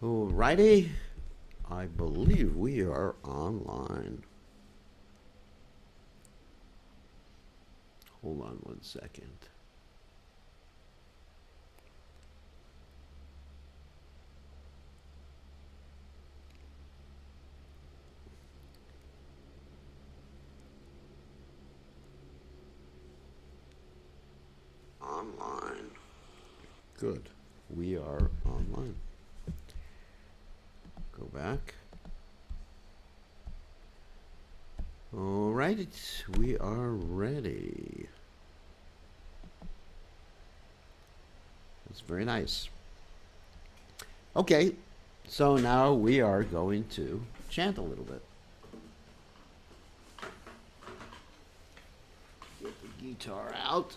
Alrighty, I believe we are online. Hold on one second. Online. Good. We are online. Go back. All right, we are ready. That's very nice. Okay, so now we are going to chant a little bit. Get the guitar out.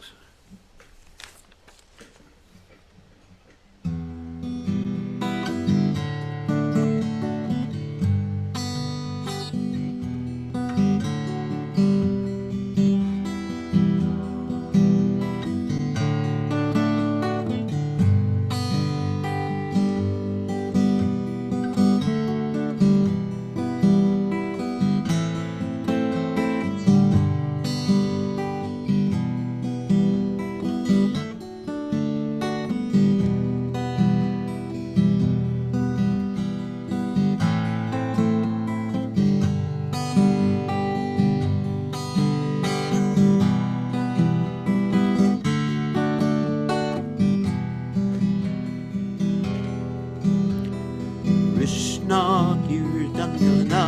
Krishna Kirtana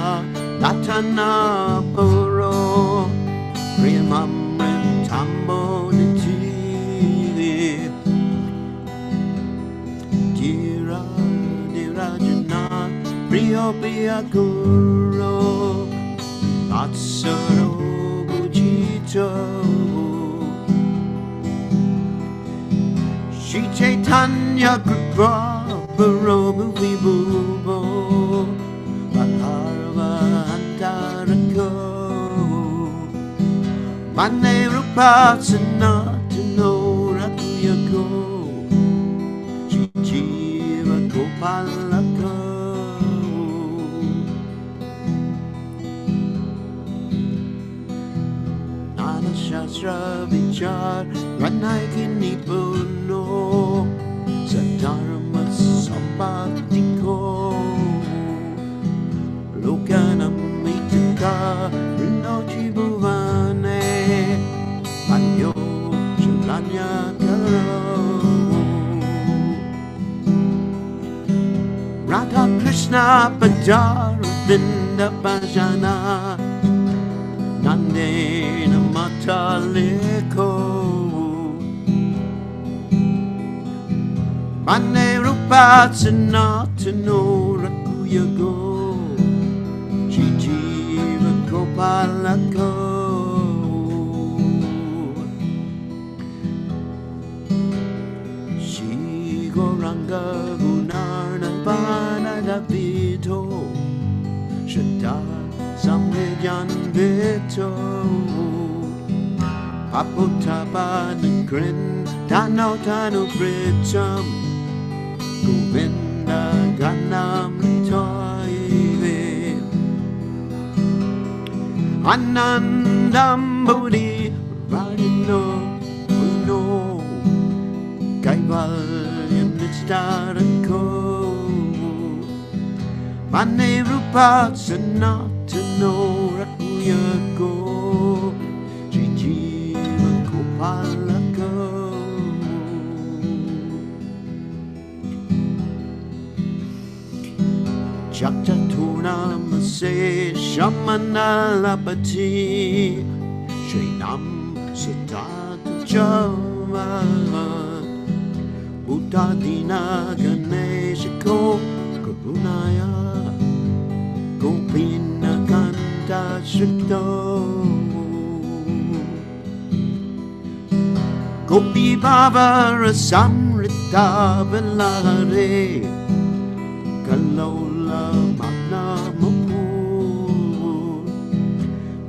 Natana Puro Premamritambo Niti Tira Nirajana Priya Priya Guru Atsaro Bujito Shri Caitanya Kripa Barobu Vibubo Baharva Antarako Mane Rupa Sanatano Rakuyako Chichiva Gopalako Nana Shastra Vichar Ranai Kinipuno Satarma Sampatiko Lokanam Mitaka Rinochi Bhuvane Panyo Shalanya Karo Radha Krishna Pajar Vinda Bhajana Nandena Mataliko Mane Rupa Sanatano Rakuyago Chijiva Gopalako Shi Goranga Gunarna Panada Vito Shata Samvedyan Vito Paputapa Nagrin Tano Tano Britam Govinda Ganam Toive Anandam Bodhi Radino Uno Kaivalyam Nistarako Mane Rupa Sanatano Rakuyako Jijiva Gopalako Chaktatuna Mase Shamanalapati Srinam Satata Java Buddhadina Ganeshako Karunaya Gopina Kanta Shikto Gopi Baba Rasamrita Velare Kalola Magna Mukul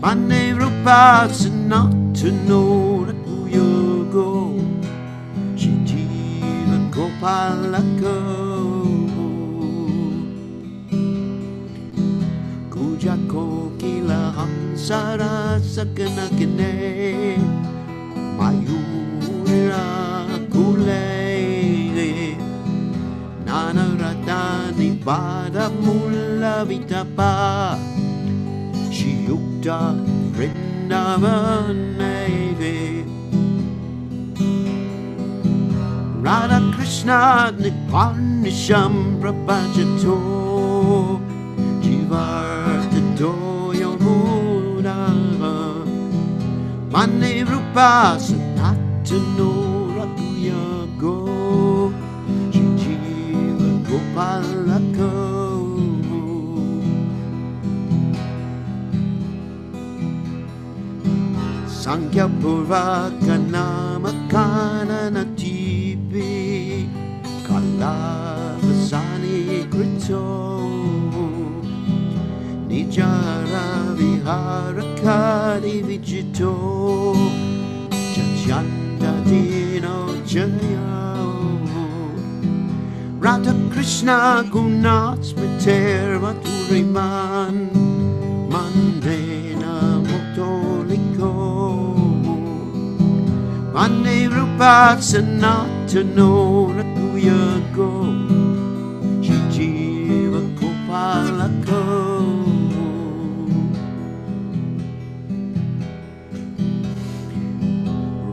Mane Rupa Sanatano Rakuyago Shijiva Gopalako sara sakanakine mayura kule Nanaratani Bada Mula Vitapa Shiyukta Vrindavaneve Radha Krishna Nipanisham Prapajato Jivartato Yomuna Mane Rupa Sanatano Rakuyago Gopalako Sankhya Purvaka Namakana Natipi Kalavasani Krito Nijara Viharakari Vijito Chachanda Dino Jaya Radha Krishna Gunasmiter Maturiman Mandena Motoliko Mane Rupa Sanatano Rakuyago Shijiva Kopalako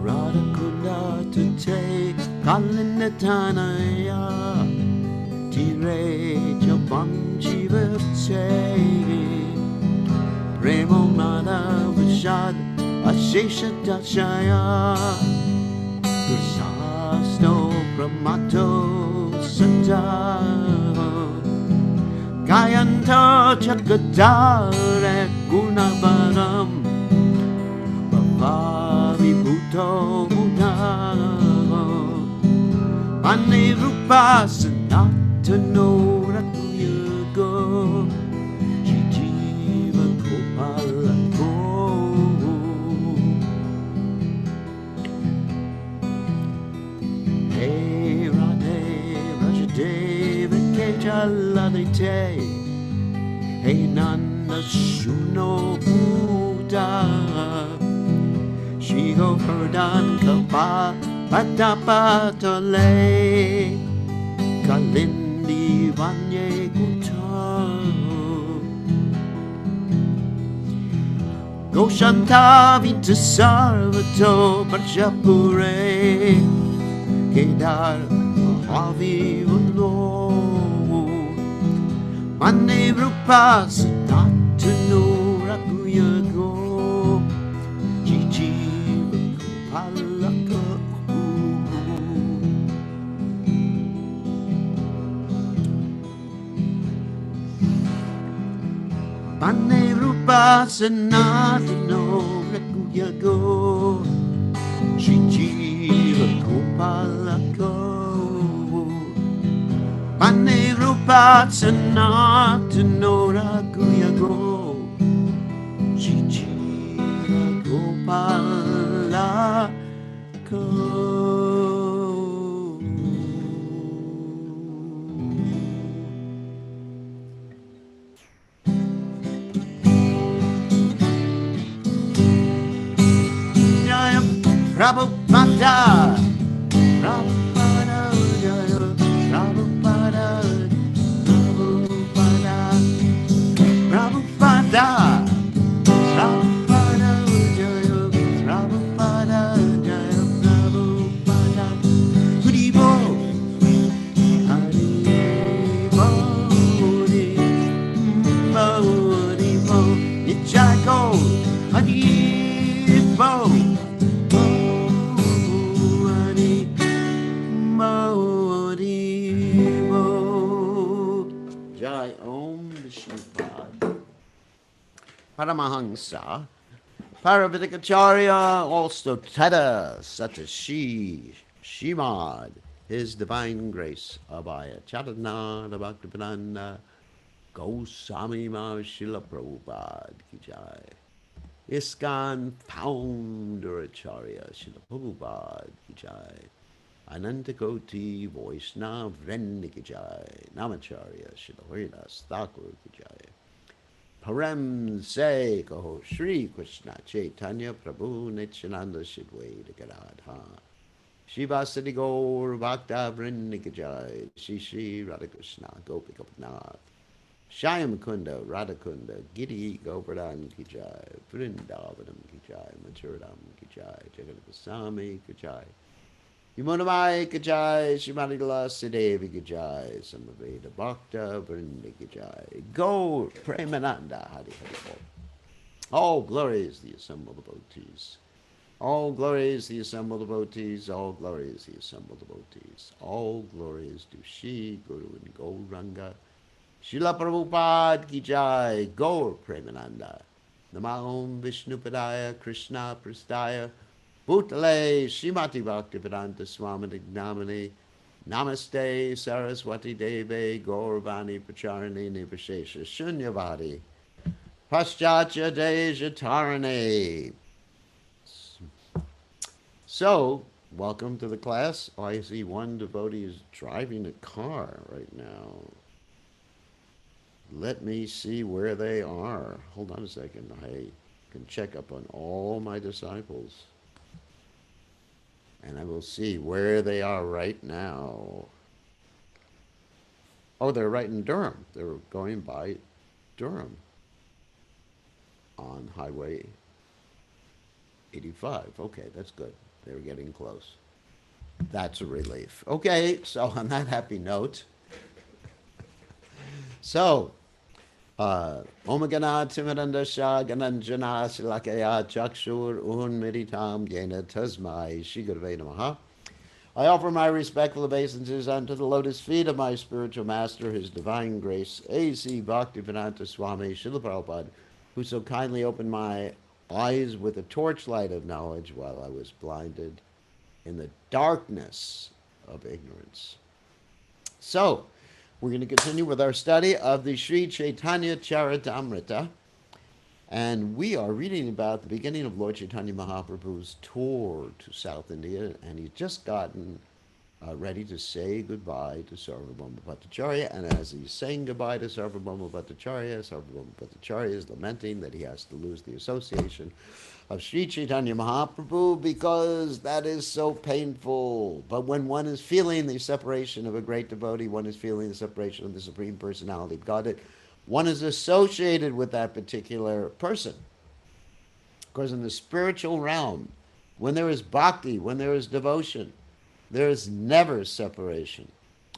Radha Kunda to take Kalinatanaya Tire Japam Jivate Premo Mana Vishad Ashesha Dashaya Prasasto Brahmato Santa Gayanta Chakadare Gunabaram Bhavavi Bhuto Buddha Mane Rupa Sanatano Rakuyago Shijiva Gopalako Hey Radhe Rajadeva Kejaladite Hey Nanda Shuno Buddha Shigo Pradhan Kapa Patapatale Kalindi Vanye Kuta Goshanta Vita Sarvato Prajapure Kedar Mahavi Uno Mane Rupa Sadatano Rakuyago Jijiva Kupalaka Mane Rupa Sanatano Rakuyago Shijiva Kopalako Mane Rupa Sanatano Rakuyago Shijiva Kopalako Prabhupada, Prabhupada, Prabhupada, Prabhupada, Prabhupada, Prabhupada, Prabhupada, Prabhupada, Haribo, Haribo, Haribo, Nichako, Haribo. Jai Om Vishnupad Paramahansa Paravitakacharya also Tada Satashi Shimad His Divine Grace Abhaya Chaitanya Bhaktivedanta Goswami Srila Prabhupada Ki Jai ISKCON Founder Acharya Srila Prabhupada Ki Jai Anantakoti Vaishnava Vrinda Ki Jai Namacharya Srila Haridas Thakur Ki Jai Parem Se Kaho Shri Krishna Chaitanya Prabhu Nityananda Shidwaita Gadadha Shivasati Gaur Bhakta Vrindikajai Shri Shri Radhakrishna Gopikapanath Shyam Kunda Radhakunda Giri Govardhan Kijai Vrindavanam Kijai Maturadam Kijai Jagannathaswami Kijai Yamunamai Kijai Shrimati Lasadevi Kijai Samaveda Bhakta Vrinda Kijai Go Premananda Hari Hari Bol. All glories the assembled devotees. All glories the assembled devotees. All glories the assembled devotees. All glories to Shri Guru and Gauranga. Srila Prabhupada Ki Jai, Gaur Premananda. Namahom Vishnupadaya Krishna Prastaya Bhutale Srimati Bhaktivedanta Swami Namani Namaste Saraswati Deve Gauravani Pacharani Nivashesha Shunyavadi Paschatya Deja Tarane. So, welcome to the class. Oh, I see one devotee is driving a car right now. Let me see where they are. Hold on a second. I can check up on all my disciples. And I will see where they are right now. Oh, they're right in Durham. They're going by Durham on Highway 85. Okay, that's good. They're getting close. That's a relief. Okay, so on that happy note, so Om Gana Timirandasha Gananjana Silakaya Chakshur Unmiritam Yena Tasmai Shigurve Namaha. I offer my respectful obeisances unto the lotus feet of my spiritual master, His Divine Grace, A.C. Bhaktivedanta Swami Srila Prabhupada, who so kindly opened my eyes with a torchlight of knowledge while I was blinded in the darkness of ignorance. So, we're going to continue with our study of the Sri Caitanya Charitamrta, and we are reading about the beginning of Lord Chaitanya Mahaprabhu's tour to South India, and he's just gotten ready to say goodbye to Sarvabhauma Bhattacharya, and as he's saying goodbye to Sarvabhauma Bhattacharya is lamenting that he has to lose the association of Sri Chaitanya Mahaprabhu because that is so painful. But when one is feeling the separation of a great devotee, one is feeling the separation of the Supreme Personality of Godhead, one is associated with that particular person. Because in the spiritual realm, when there is bhakti, when there is devotion, there is never separation.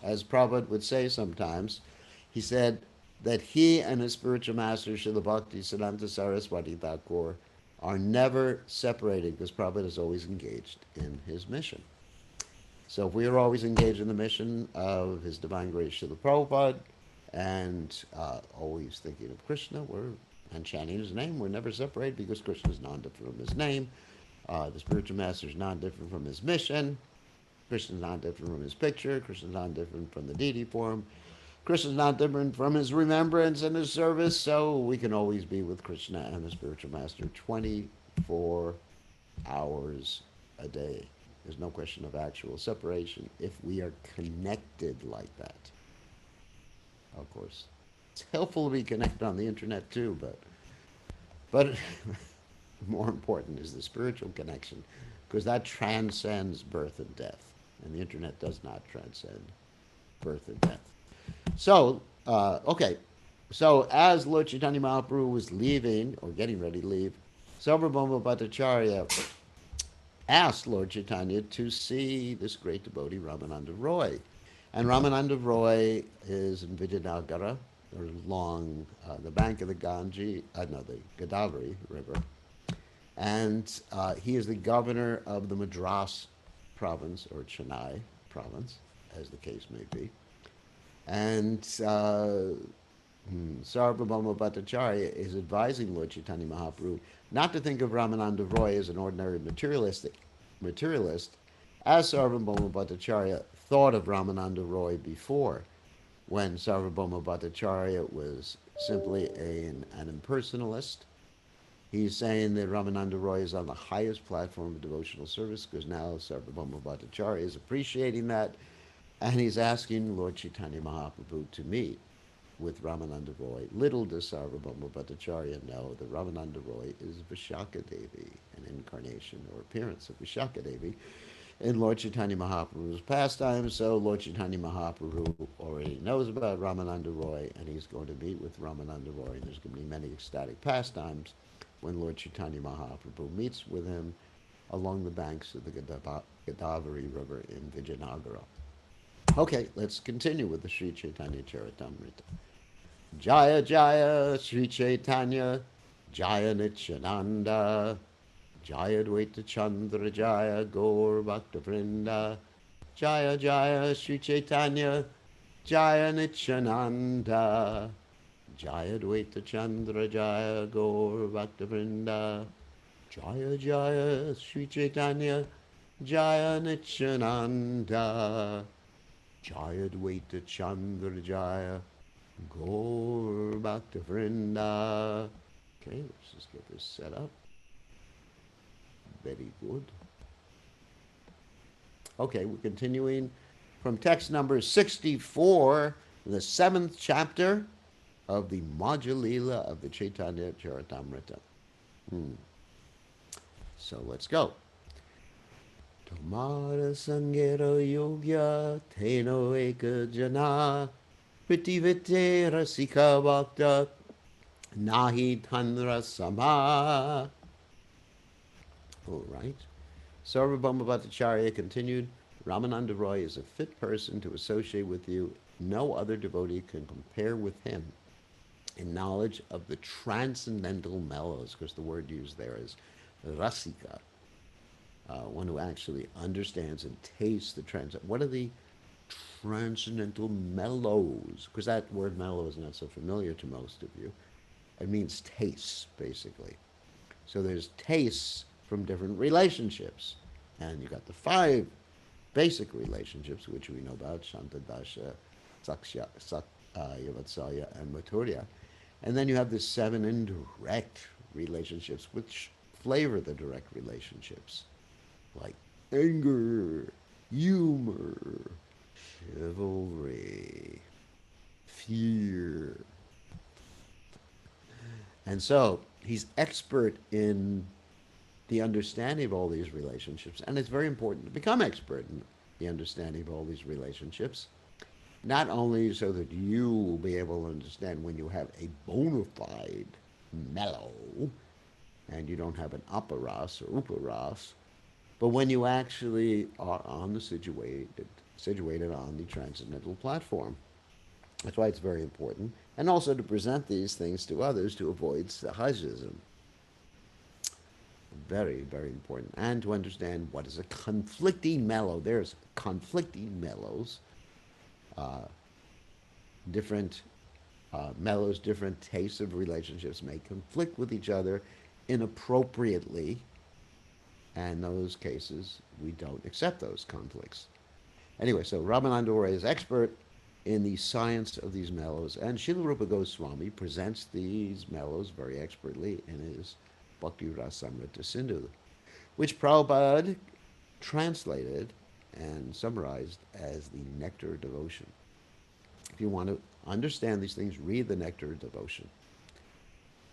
As Prabhupada would say sometimes, he said that he and his spiritual master, Srila Bhakti Siddhanta Saraswati Thakur, are never separated because Prabhupada is always engaged in his mission. So if we are always engaged in the mission of His Divine Grace Srila Prabhupada and always thinking of Krishna and chanting His name, we're never separated because Krishna is non-different from His name. The spiritual master is non-different from his mission. Krishna is non-different from his picture. Krishna is non-different from the deity form. Krishna is not different from his remembrance and his service, so we can always be with Krishna and the spiritual master 24 hours a day. There's no question of actual separation if we are connected like that. Of course, it's helpful to be connected on the internet too, but more important is the spiritual connection, because that transcends birth and death, and the internet does not transcend birth and death. So, okay. So, as Lord Chaitanya Mahaprabhu was leaving, or getting ready to leave, Sarvabhauma Bhattacharya asked Lord Chaitanya to see this great devotee, Ramananda Roy. And Ramananda Roy is in Vijayanagara, or along the bank of the the Godavari River. And he is the governor of the Madras province, or Chennai province, as the case may be. And Sarvabhauma Bhattacharya is advising Lord Chaitanya Mahaprabhu not to think of Ramananda Roy as an ordinary materialist, as Sarvabhauma Bhattacharya thought of Ramananda Roy before, when Sarvabhauma Bhattacharya was simply an impersonalist. He's saying that Ramananda Roy is on the highest platform of devotional service, because now Sarvabhauma Bhattacharya is appreciating that, and he's asking Lord Chaitanya Mahaprabhu to meet. with Ramananda Roy. Little does Sarvabhauma Bhattacharya know that Ramananda Roy is Vishaka Devi, an incarnation or appearance of Vishaka Devi in Lord Chaitanya Mahaprabhu's pastime. So Lord Chaitanya Mahaprabhu already knows about Ramananda Roy, and he's going to meet with Ramananda Roy, and there's going to be many ecstatic pastimes when Lord Chaitanya Mahaprabhu meets with him along the banks of the Godavari River in Vijayanagara. Okay, let's continue with the Sri Chaitanya Charitamrita. Jaya Jaya Sri Chaitanya Jaya Nityananda Jaya Dvaita Chandra Jaya Gaur Bhakta Vrinda Jaya Jaya Sri Chaitanya Jaya Nityananda Jaya Dvaita Chandra Jaya Gaur Bhakta Vrinda Jaya Jaya Sri Chaitanya Jaya Nityananda Jaya Dvaita Chandra Jaya Gaur Bhakta Vrinda. Okay, let's just get this set up. Very good. Okay, we're continuing from text number 64, the 7th chapter of the Madhya Lila of the Caitanya Charitamrita. So let's go. Tomara Sangera Yogya Teno Eka Jana Pritivite Rasika Bhakta Nahi Tanra Sama. All right. Sarvabhauma Bhattacharya continued, Ramananda Roy is a fit person to associate with you. No other devotee can compare with him in knowledge of the transcendental mellows, because the word used there is rasika, one who actually understands and tastes the transcendental. What are the transcendental mellows? Because that word mellow is not so familiar to most of you. It means tastes, basically. So there's tastes from different relationships. And you got the 5 basic relationships, which we know about, Shantadasha, Saksha, Yavatsalya, and Maturya. And then you have the 7 indirect relationships, which flavor the direct relationships, like anger, humor, chivalry, fear. And so he's expert in the understanding of all these relationships, and it's very important to become expert in the understanding of all these relationships, not only so that you will be able to understand when you have a bona fide mellow and you don't have an aparas or uparas, but when you actually are on the situated on the transcendental platform. That's why it's very important, and also to present these things to others to avoid sahajism. Very, very important. And to understand what is a conflicting mellow. There's conflicting mellows, different mellows, different tastes of relationships may conflict with each other inappropriately, and in those cases, we don't accept those conflicts. Anyway, so Ramananda Roy is expert in the science of these mellows, and Srila Rupa Goswami presents these mellows very expertly in his Bhakti Rasamrita Sindhu, which Prabhupada translated and summarized as the Nectar Devotion. If you want to understand these things, read the Nectar Devotion.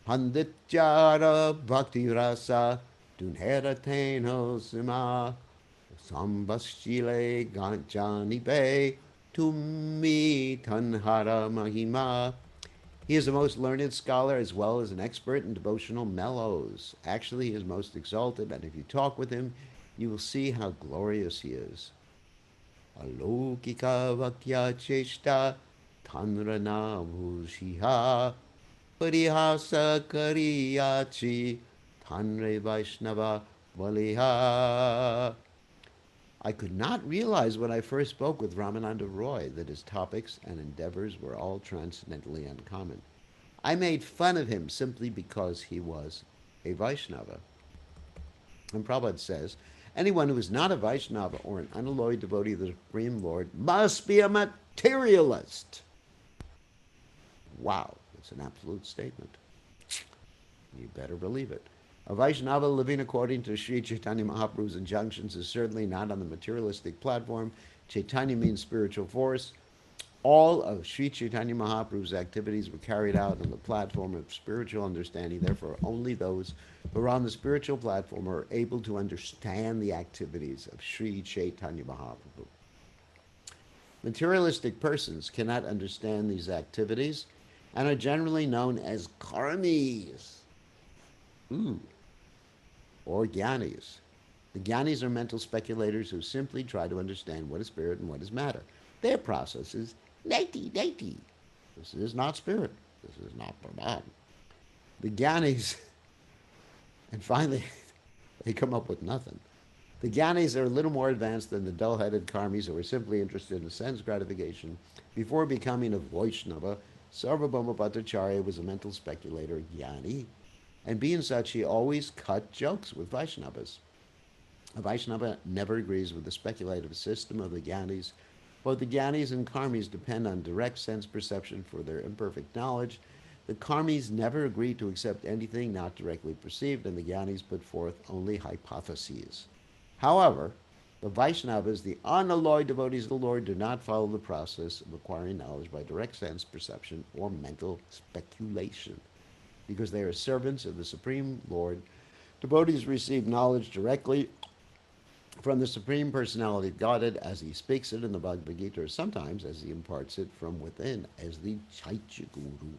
Pandityara Bhakti Rasa Dunhera Teno Sima Sambhaschile Ganjanipe Tumi Tanhara Mahima. He is a most learned scholar as well as an expert in devotional mellows. Actually, he is most exalted, and if you talk with him, you will see how glorious he is. Alokika Vakya Cheshta Tanrana Mushiha Parihasa Kariyachi Tanre Vaishnava Valiha. I could not realize when I first spoke with Ramananda Roy that his topics and endeavors were all transcendently uncommon. I made fun of him simply because he was a Vaishnava. And Prabhupada says, anyone who is not a Vaishnava or an unalloyed devotee of the Supreme Lord must be a materialist. Wow, it's an absolute statement. You better believe it. A Vaishnava living according to Sri Chaitanya Mahaprabhu's injunctions is certainly not on the materialistic platform. Chaitanya means spiritual force. All of Sri Chaitanya Mahaprabhu's activities were carried out on the platform of spiritual understanding. Therefore, only those who are on the spiritual platform are able to understand the activities of Sri Chaitanya Mahaprabhu. Materialistic persons cannot understand these activities and are generally known as karmis. Ooh. Or jnanis. The jnanis are mental speculators who simply try to understand what is spirit and what is matter. Their process is neti. This is not spirit. This is not Brahman. The jnanis, and finally, they come up with nothing. The jnanis are a little more advanced than the dull-headed karmis who are simply interested in sense gratification. Before becoming a Vaishnava, Sarvabhauma Bhattacharya was a mental speculator, jnani, and being such, he always cut jokes with Vaishnavas. A Vaishnava never agrees with the speculative system of the Jnanis. Both the Jnanis and Karmis depend on direct sense perception for their imperfect knowledge. The Karmis never agree to accept anything not directly perceived, and the Jnanis put forth only hypotheses. However, the Vaishnavas, the unalloyed devotees of the Lord, do not follow the process of acquiring knowledge by direct sense perception or mental speculation. Because they are servants of the Supreme Lord, devotees receive knowledge directly from the Supreme Personality of Godhead as he speaks it in the Bhagavad Gita, or sometimes as he imparts it from within as the Chaitya Guru.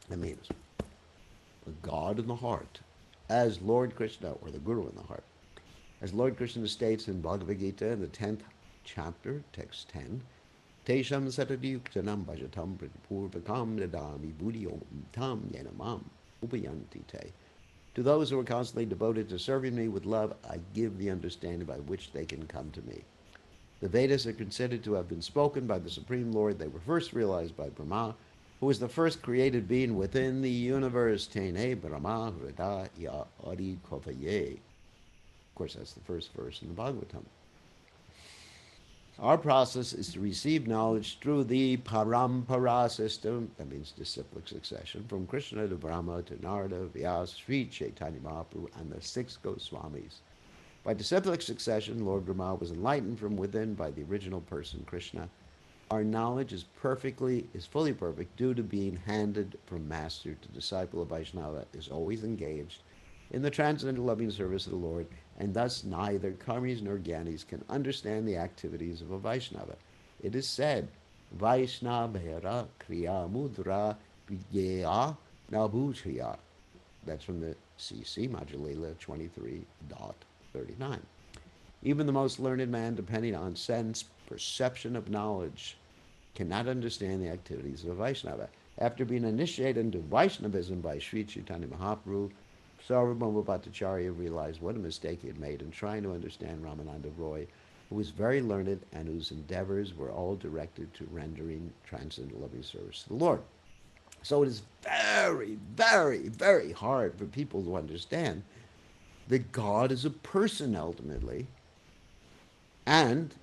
That means the God in the heart, as Lord Krishna, or the Guru in the heart. As Lord Krishna states in Bhagavad Gita in the 10th chapter, text 10, Tesham satadiyuktanam bhajatam purvakam nadami buddhiyom tam yenamam upayanti te. To those who are constantly devoted to serving me with love, I give the understanding by which they can come to me. The Vedas are considered to have been spoken by the Supreme Lord. They were first realized by Brahma, who was the first created being within the universe. Tene Brahma Hrida Ya Adi Kovaye. Of course, that's the first verse in the Bhagavatam. Our process is to receive knowledge through the parampara system, that means disciplic succession, from Krishna to Brahma to Narada, Vyas, Sri Chaitanya Mahaprabhu, and the six Goswamis. By disciplic succession, Lord Brahma was enlightened from within by the original person, Krishna. Our knowledge is fully perfect due to being handed from master to disciple. A Vaishnava is always engaged in the transcendental loving service of the Lord, and thus neither karmis nor jnanis can understand the activities of a Vaishnava. It is said, Vaishnavera kriya mudra vidya nabhushya. That's from the CC, Madhya Lila 23.39. Even the most learned man, depending on sense perception of knowledge, cannot understand the activities of a Vaishnava. After being initiated into Vaishnavism by Sri Chaitanya Mahaprabhu, Sarvabhauma Bhattacharya realized what a mistake he had made in trying to understand Ramananda Roy, who was very learned and whose endeavors were all directed to rendering transcendental loving service to the Lord. So it is very, very, very hard for people to understand that God is a person ultimately, and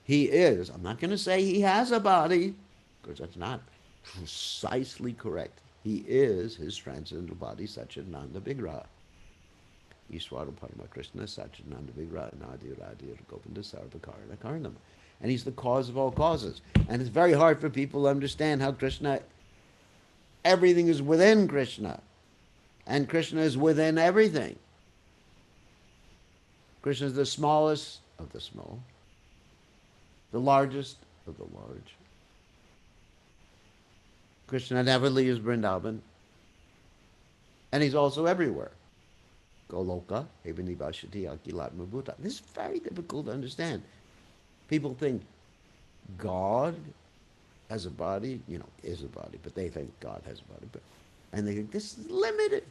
he is, I'm not going to say he has a body, because that's not precisely correct. He is his transcendental body, Satchidananda Vigraha. Ishvara Parama Krishna, Satchidananda Vigraha, Nadi Radhi Govinda Sarvakarna Karnam. And he's the cause of all causes. And it's very hard for people to understand how Krishna, everything is within Krishna. And Krishna is within everything. Krishna is the smallest of the small, the largest of the large. Krishna never leaves Vrindavan, and he's also everywhere. Goloka, Evanivashati, Akilatma Bhuta. This is very difficult to understand. People think God has a body, is a body, but they think God has a body. And they think this is limited.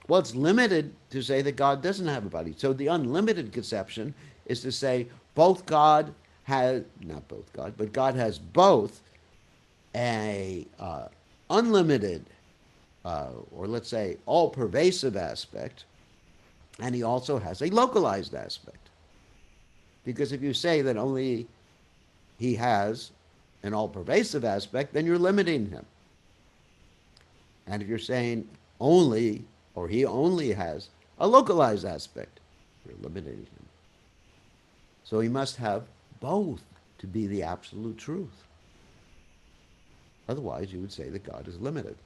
Well, it's limited to say that God doesn't have a body. So the unlimited conception is to say both God has, not both God, but God has both a unlimited, or let's say all-pervasive aspect, and he also has a localized aspect. Because if you say that only he has an all-pervasive aspect, then you're limiting him. And if you're saying only, or he only has a localized aspect, you're limiting him. So he must have both to be the absolute truth. Otherwise, you would say that God is limited.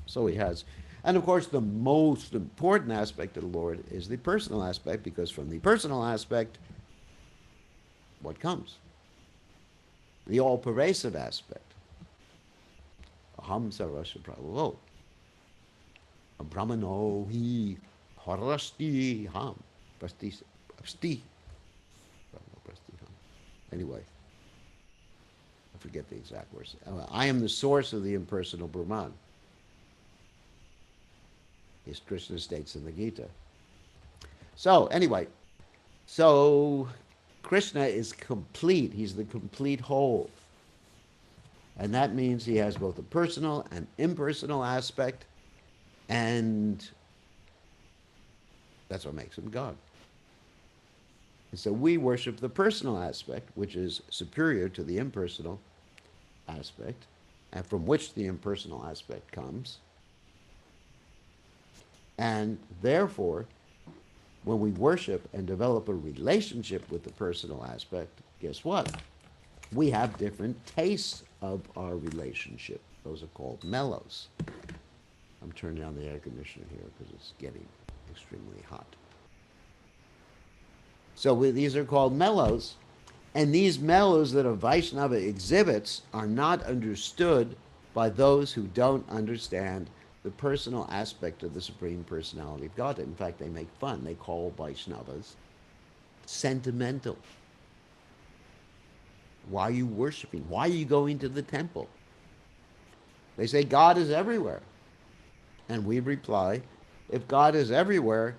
So he has. And of course, the most important aspect of the Lord is the personal aspect, because from the personal aspect, what comes? The all pervasive aspect. Aham sarvasya prabhavo. Brahmano hi harasti ham. Prasti. Anyway, I forget the exact words. I am the source of the impersonal Brahman, as Krishna states in the Gita. So, anyway, so Krishna is complete. He's the complete whole. And that means he has both a personal and impersonal aspect, and that's what makes him God. And so we worship the personal aspect, which is superior to the impersonal aspect, and from which the impersonal aspect comes. And therefore, when we worship and develop a relationship with the personal aspect, guess what? We have different tastes of our relationship. Those are called mellows. I'm turning on the air conditioner here because it's getting extremely hot. So these are called mellows. And these mellows that a Vaishnava exhibits are not understood by those who don't understand the personal aspect of the Supreme Personality of God. In fact, they make fun. They call Vaishnavas sentimental. Why are you worshiping? Why are you going to the temple? They say God is everywhere. And we reply, if God is everywhere,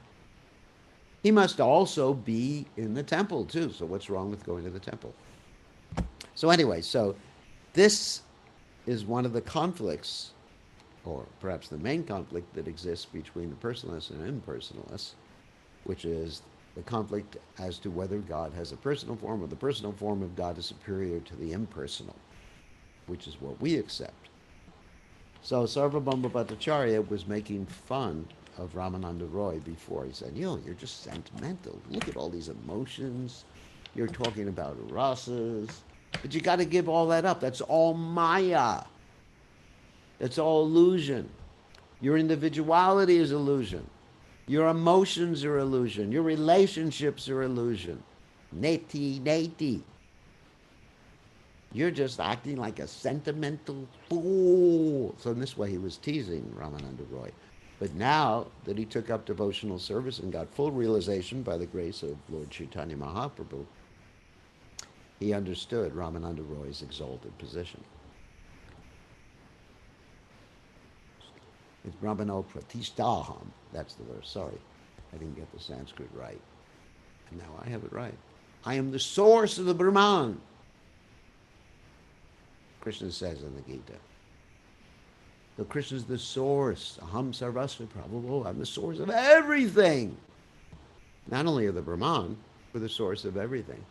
he must also be in the temple too. So what's wrong with going to the temple? So anyway, so this is one of the conflicts, or perhaps the main conflict that exists between the personalists and impersonalists, which is the conflict as to whether God has a personal form or the personal form of God is superior to the impersonal, which is what we accept. So Sarvabhauma Bhattacharya was making fun of Ramananda Roy before. He said, you're just sentimental. Look at all these emotions. You're talking about rasas. But you got to give all that up. That's all maya. That's all illusion. Your individuality is illusion. Your emotions are illusion. Your relationships are illusion. Neti. You're just acting like a sentimental fool. So in this way, he was teasing Ramananda Roy. But now that he took up devotional service and got full realization by the grace of Lord Chaitanya Mahaprabhu, he understood Ramananda Roy's exalted position. It's Brahmano Pratishtaham. That's the verse. Sorry, I didn't get the Sanskrit right. And now I have it right. I am the source of the Brahman. Krishna says in the Gita. So Krishna is the source. Aham sarvasya prabhavo. I'm the source of everything. Not only of the Brahman, but the source of everything.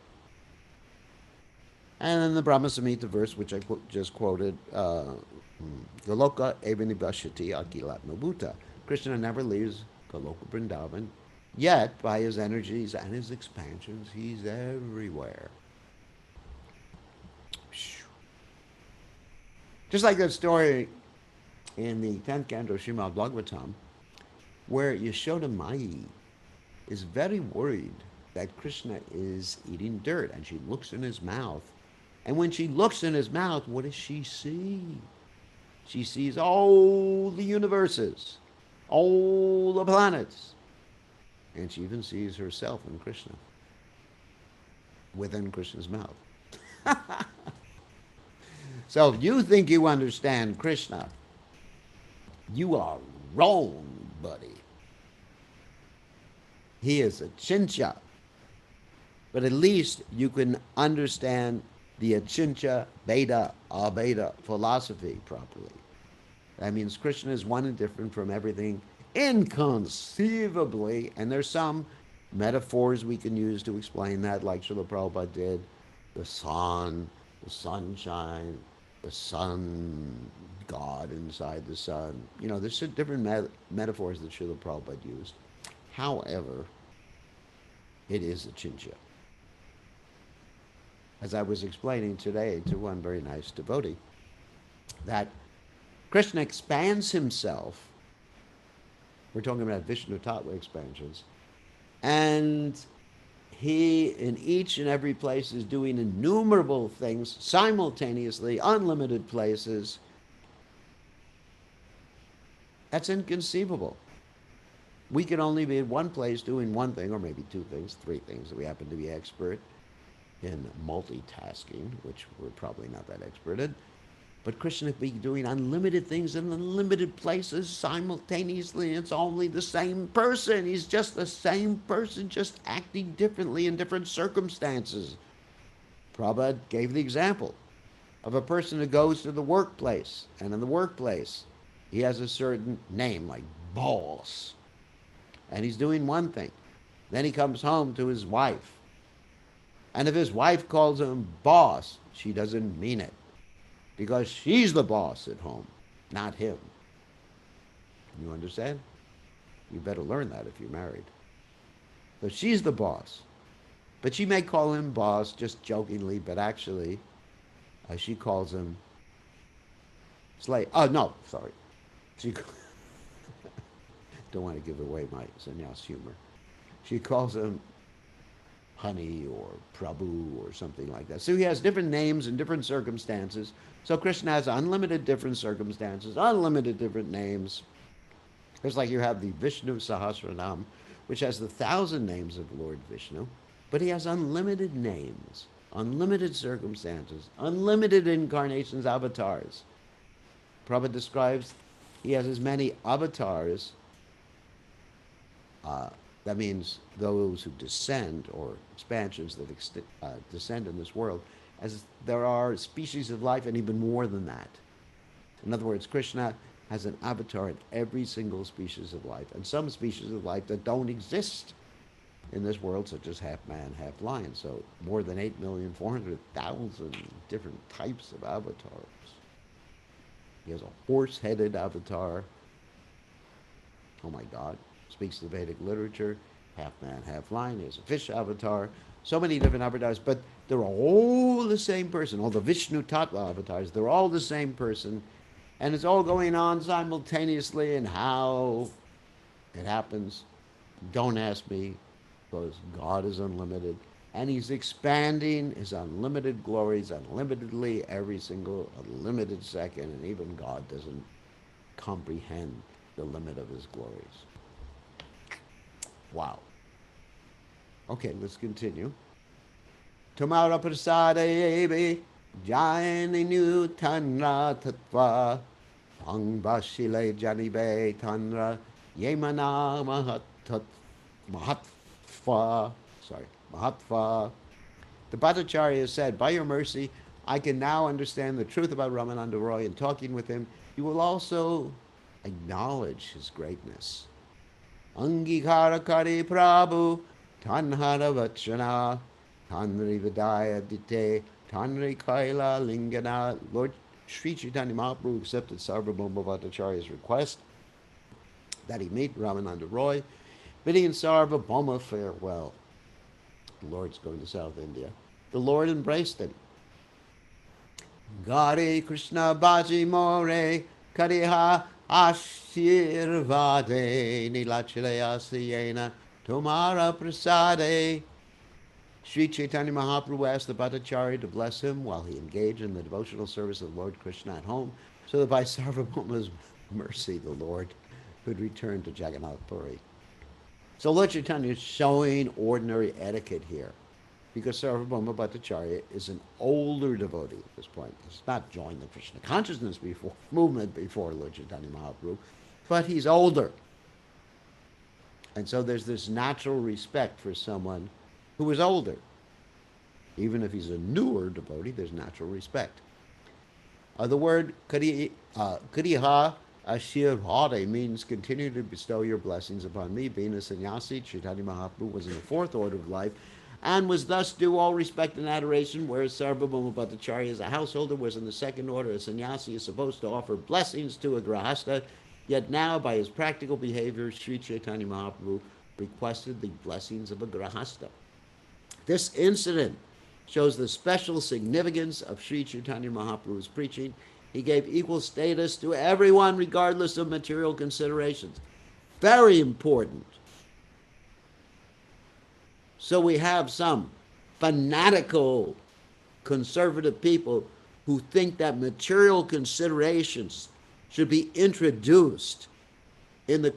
And then the Brahma Samhita verse, which I just quoted, Goloka evanibhashati akilat nabhuta. Krishna never leaves Goloka Vrindavan, yet by his energies and his expansions, he's everywhere. Just like that story in the 10th canto of Srimad Bhagavatam, where Yashoda Mai is very worried that Krishna is eating dirt, and she looks in his mouth. And when she looks in his mouth, what does she see? She sees all the universes, all the planets. And she even sees herself in Krishna, within Krishna's mouth. So if you think you understand Krishna, you are wrong, buddy. He is a Achintya. But at least you can understand the Achintya Beda Abeda philosophy properly. That means Krishna is one and different from everything inconceivably. And there's some metaphors we can use to explain that, like Srila Prabhupada did. The sun, the sunshine, the sun, God inside the sun. There's different metaphors that Srila Prabhupada used. However, it is Achintya. As I was explaining today to one very nice devotee, that Krishna expands himself. We're talking about Vishnu Tattva expansions. And he, in each and every place, is doing innumerable things simultaneously, unlimited places. That's inconceivable. We can only be in one place doing one thing, or maybe two things, three things that we happen to be expert in multitasking, which we're probably not that expert in. But Krishna could be doing unlimited things in unlimited places simultaneously. It's only the same person. He's just the same person, just acting differently in different circumstances. Prabhupada gave the example of a person who goes to the workplace, and in the workplace, he has a certain name, like boss, and he's doing one thing. Then he comes home to his wife, and if his wife calls him boss, she doesn't mean it, because she's the boss at home, not him. You understand? You better learn that if you're married. So she's the boss. But she may call him boss just jokingly, but actually, she calls him slave. Oh, no, sorry. She don't want to give away my sannyas humor. She calls him honey or Prabhu or something like that. So he has different names in different circumstances. So Krishna has unlimited different circumstances, unlimited different names. It's like you have the Vishnu Sahasranam, which has the 1,000 names of Lord Vishnu, but he has unlimited names, unlimited circumstances, unlimited incarnations, avatars. Prabhupada describes he has as many avatars, that means those who descend, or expansions that descend in this world, as there are species of life, and even more than that. In other words, Krishna has an avatar in every single species of life, and some species of life that don't exist in this world, such as half man, half lion. So more than 8,400,000 different types of avatars. He has a horse-headed avatar. Oh my God. Speaks the Vedic literature. Half man, half lion. He has a fish avatar. So many different avatars, but they're all the same person. All the Vishnu Tattva avatars, they're all the same person. And it's all going on simultaneously, and how it happens, don't ask me, because God is unlimited. And he's expanding his unlimited glories unlimitedly every single unlimited second, and even God doesn't comprehend the limit of his glories. Wow. Okay, let's continue. Tumara prasade jayani nu tanra tattva pangbashile janibe tanra yemana mahatva. Sorry, mahatva. The Bhattacharya said, by your mercy, I can now understand the truth about Ramananda Roy, and talking with him, you will also acknowledge his greatness. Angikara Kari Prabhu, Tanhara Vachana, Tanri Vidaya Dite, Tanri Kaila Lingana. Lord Sri Chaitanya Mahaprabhu accepted Sarvabhauma Bhattacharya's request that he meet Ramananda Roy, bidding Sarvabhauma farewell. The Lord's going to South India. The Lord embraced him. Gare Krishna Baji More, Kariha Ashirvade, Nilachilaya Siyena, Tomara Prasade. Sri Chaitanya Mahaprabhu asked the Bhattacharya to bless him while he engaged in the devotional service of Lord Krishna at home, so that by Sarvabhauma's mercy the Lord could return to Jagannath Puri. So Lord Chaitanya is showing ordinary etiquette here, because Sarvabhauma Bhattacharya is an older devotee at this point. He's not joined the Krishna consciousness movement before Lord Chaitanya Mahaprabhu, but he's older. And so there's this natural respect for someone who is older. Even if he's a newer devotee, there's natural respect. The word Kariha Ashirvade means continue to bestow your blessings upon me. Being a sannyasi, Chaitanya Mahaprabhu was in the fourth order of life, and was thus due all respect and adoration, whereas Sarvabhauma Bhattacharya as a householder was in the second order. A sannyasi is supposed to offer blessings to a grahasta, yet now, by his practical behavior, Sri Chaitanya Mahaprabhu requested the blessings of a grahasta. This incident shows the special significance of Sri Chaitanya Mahaprabhu's preaching. He gave equal status to everyone regardless of material considerations. Very important. So we have some fanatical conservative people who think that material considerations should be introduced in the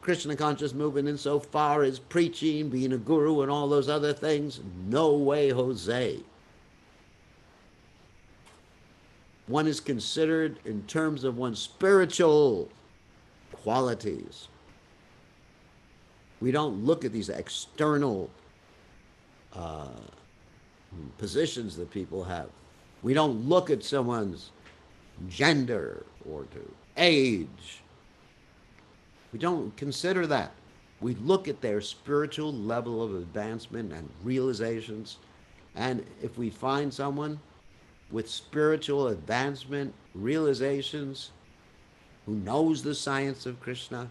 Krishna conscious movement insofar as preaching, being a guru, and all those other things. No way, Jose. One is considered in terms of one's spiritual qualities. We don't look at these external positions that people have. We don't look at someone's gender or to age. We don't consider that. We look at their spiritual level of advancement and realizations. And if we find someone with spiritual advancement, realizations, who knows the science of Krishna,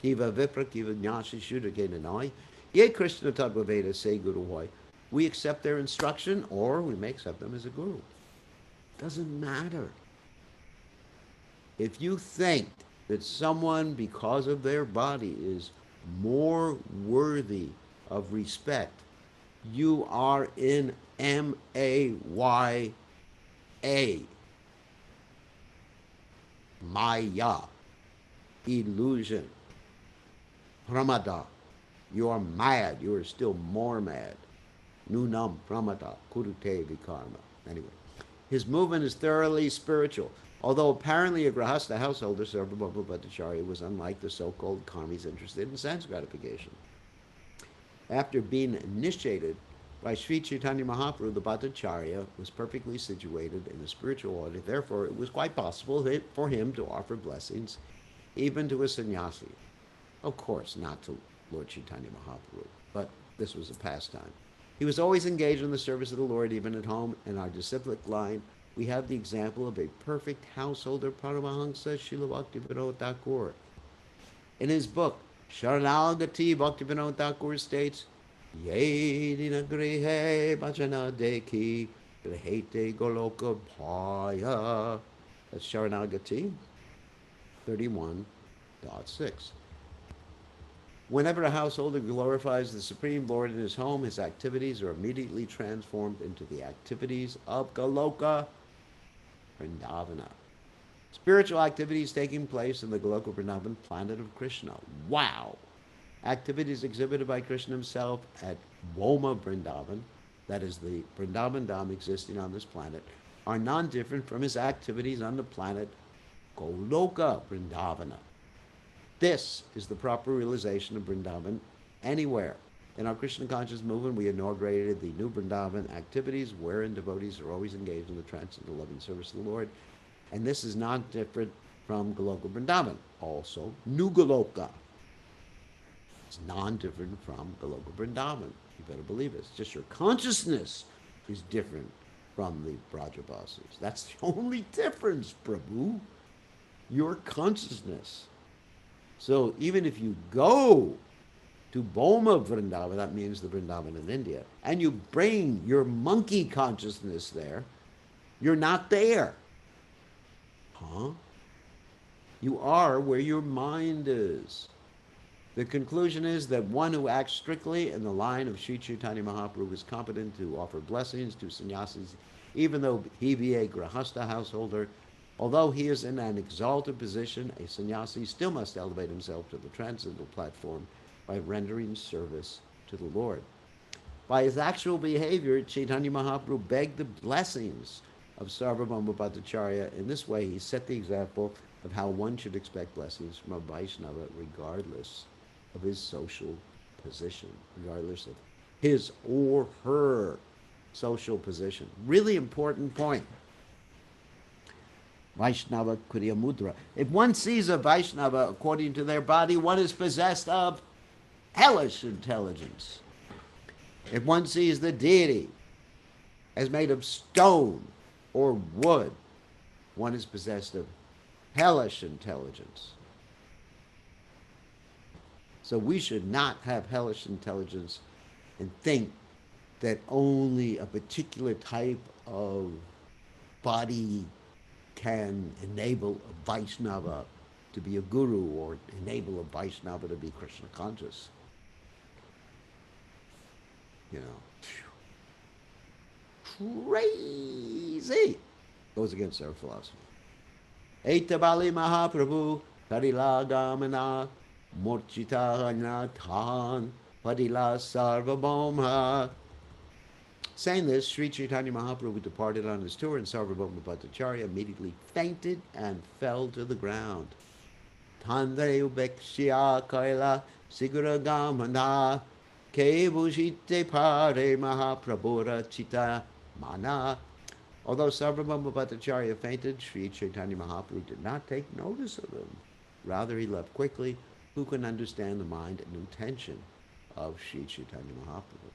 Kiva Vipra, Kiva Jnasi Shuddha Kenanoi, Ye Krishna Tattva Veda say Guru Hoy. We accept their instruction or we may accept them as a guru. Doesn't matter. If you think that someone, because of their body, is more worthy of respect, you are in M-A-Y-A. Maya. Illusion. Pramada. You are mad. You are still more mad. Nunam pramada. Kurute vikarma. Anyway, his movement is thoroughly spiritual. Although apparently a Grahasta householder, Sarvabhauma Bhattacharya was unlike the so-called karmis interested in sense gratification. After being initiated by Sri Chaitanya Mahaprabhu, the Bhattacharya was perfectly situated in the spiritual order. Therefore, it was quite possible for him to offer blessings even to a sannyasi. Of course, not to Lord Chaitanya Mahaprabhu, but this was a pastime. He was always engaged in the service of the Lord, even at home. In our disciplic line, we have the example of a perfect householder, Paramahansa Srila Bhaktivinoda Thakur. In his book, Sharanagati, Bhaktivinoda Thakur states, Yedina grihe bhajana deki grihete goloka bhaya. That's Sharanagati 31.6. Whenever a householder glorifies the Supreme Lord in his home, his activities are immediately transformed into the activities of Goloka Vrindavana. Spiritual activities taking place in the Goloka Vrindavan planet of Krishna. Wow! Activities exhibited by Krishna himself at Boma Vrindavan, that is the Vrindavan Dham existing on this planet, are non-different from his activities on the planet Goloka Vrindavana. This is the proper realization of Vrindavan anywhere. In our Krishna conscious movement, we inaugurated the new Vrindavan activities wherein devotees are always engaged in the transcendental loving service of the Lord. And this is not different from Goloka Vrindavan. Also, New Goloka. It's non-different from Goloka Vrindavan. You better believe it. It's just your consciousness is different from the Brajabasis. That's the only difference, Prabhu. Your consciousness. So even if you go to Boma Vrindavan, that means the Vrindavan in India, and you bring your monkey consciousness there, you're not there. Huh? You are where your mind is. The conclusion is that one who acts strictly in the line of Sri Chaitanya Mahaprabhu is competent to offer blessings to sannyasis, even though he be a Grahasta householder. Although he is in an exalted position, a sannyasi still must elevate himself to the transcendental platform by rendering service to the Lord. By his actual behavior, Chaitanya Mahaprabhu begged the blessings of Sarvabhauma Bhattacharya. In this way, he set the example of how one should expect blessings from a Vaishnava regardless of his social position, regardless of his or her social position. Really important point. Vaishnava Kriya Mudra. If one sees a Vaishnava according to their body, one is possessed of hellish intelligence. If one sees the deity as made of stone or wood, one is possessed of hellish intelligence. So we should not have hellish intelligence and think that only a particular type of body can enable a Vaishnava to be a guru or enable a Vaishnava to be Krishna conscious. You know, crazy. Goes against our philosophy. Eitabali Mahaprabhu Karila Gamana Murchita Nathan Padila Sarvabhauma. Saying this, Sri Chaitanya Mahaprabhu departed on his tour, and Sarvabhauma Bhattacharya immediately fainted and fell to the ground. Tandre Ubekshya Kaila Sigura Gamana Kevushite Pare Mahaprabhura Chita Mana. Although Sarvabhauma Bhattacharya fainted, Sri Chaitanya Mahaprabhu did not take notice of him. Rather, he left quickly. Who can understand the mind and intention of Sri Chaitanya Mahaprabhu?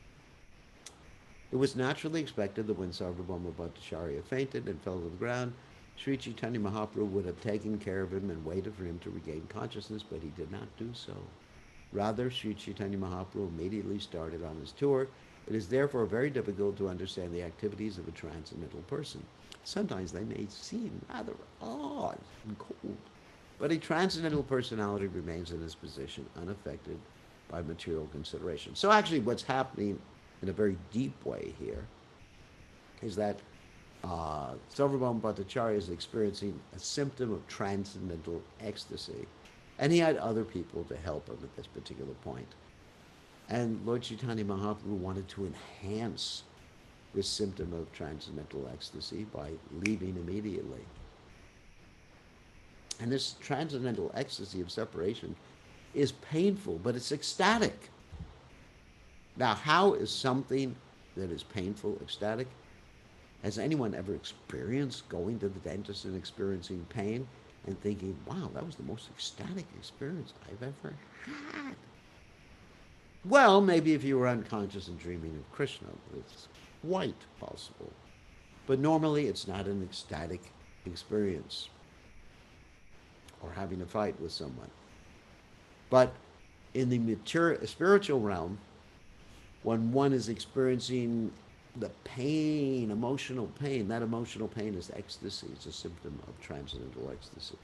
It was naturally expected that when Sarvabhauma Bhattacharya fainted and fell to the ground, Sri Chaitanya Mahaprabhu would have taken care of him and waited for him to regain consciousness, but he did not do so. Rather, Sri Chaitanya Mahaprabhu immediately started on his tour. It is therefore very difficult to understand the activities of a transcendental person. Sometimes they may seem rather odd and cold, but a transcendental personality remains in his position unaffected by material consideration. So actually what's happening in a very deep way here is that Sarvabhauma Bhattacharya is experiencing a symptom of transcendental ecstasy, and he had other people to help him at this particular point. And Lord Chaitanya Mahaprabhu wanted to enhance this symptom of transcendental ecstasy by leaving immediately. And this transcendental ecstasy of separation is painful, but it's ecstatic. Now, how is something that is painful ecstatic? Has anyone ever experienced going to the dentist and experiencing pain and thinking, wow, that was the most ecstatic experience I've ever had? Well, maybe if you were unconscious and dreaming of Krishna, it's quite possible. But normally it's not an ecstatic experience, or having a fight with someone. But in the spiritual realm, when one is experiencing the pain, emotional pain, that emotional pain is ecstasy. It's a symptom of transcendental ecstasy.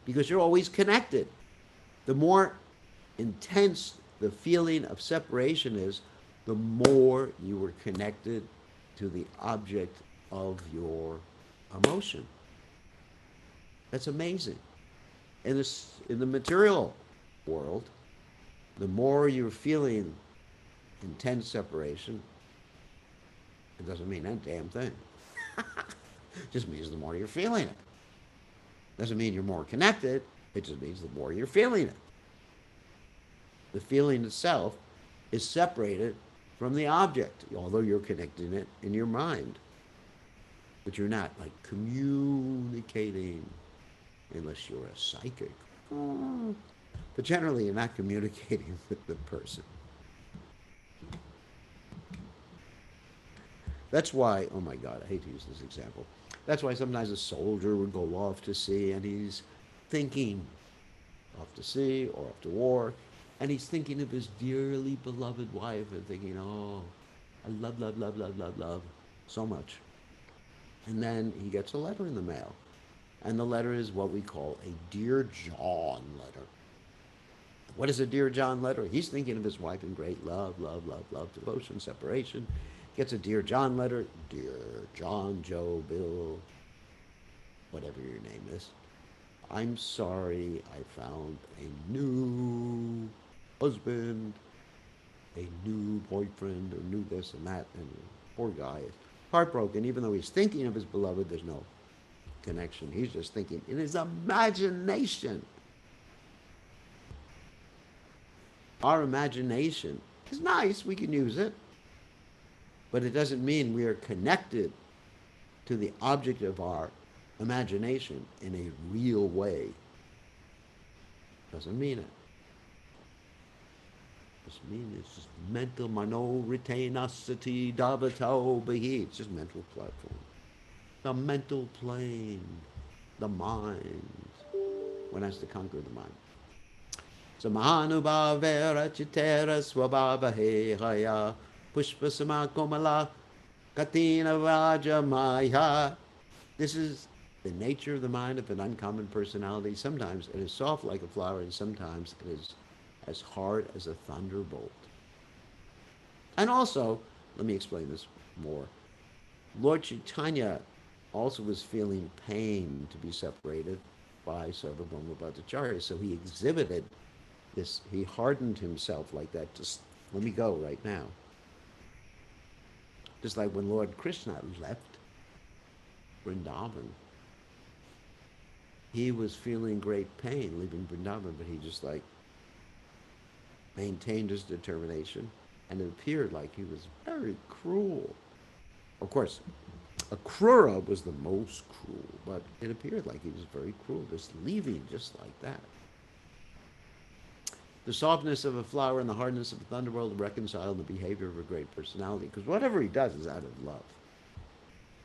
Because you're always connected. The more intense the feeling of separation is, the more you are connected to the object of your emotion. That's amazing. In the material world, the more you're feeling intense separation, it doesn't mean that damn thing. It just means the more you're feeling it. Doesn't mean you're more connected. It just means the more you're feeling it. The feeling itself is separated from the object, although you're connecting it in your mind. But you're not like communicating unless you're a psychic. But generally you're not communicating with the person. That's why, oh my God, I hate to use this example. That's why sometimes a soldier would go off to sea and he's thinking, off to sea or off to war, and he's thinking of his dearly beloved wife and thinking, oh, I love so much. And then he gets a letter in the mail. And the letter is what we call a Dear John letter. What is a Dear John letter? He's thinking of his wife in great love, devotion, separation. Gets a Dear John letter. Dear John, Joe, Bill, whatever your name is. I'm sorry I found a new husband, a new boyfriend, or new this and that. And the poor guy is heartbroken. Even though he's thinking of his beloved, there's no connection. He's just thinking in his imagination. Our imagination is nice. We can use it. But it doesn't mean we are connected to the object of our imagination in a real way. Doesn't mean it. Doesn't mean it's just mental mano retainosity davatao bahi. It's just mental platform. The mental plane, the mind. One has to conquer the mind. So mahanubhavera chitera swabhava haya pushpasama komala katina vaja maya This is the nature of the mind of an uncommon personality. Sometimes it is soft like a flower, and sometimes it is as hard as a thunderbolt. And also, let me explain this more. Lord Chaitanya also was feeling pain to be separated by Sarvabhauma Bhattacharya, so he exhibited this, he hardened himself like that. Just let me go right now. Just like when Lord Krishna left Vrindavan, he was feeling great pain leaving Vrindavan, but he just like maintained his determination, and it appeared like he was very cruel. Of course, Akrura was the most cruel, but it appeared like he was very cruel, just leaving just like that. The softness of a flower and the hardness of a thunderbolt reconcile the behavior of a great personality, because whatever he does is out of love.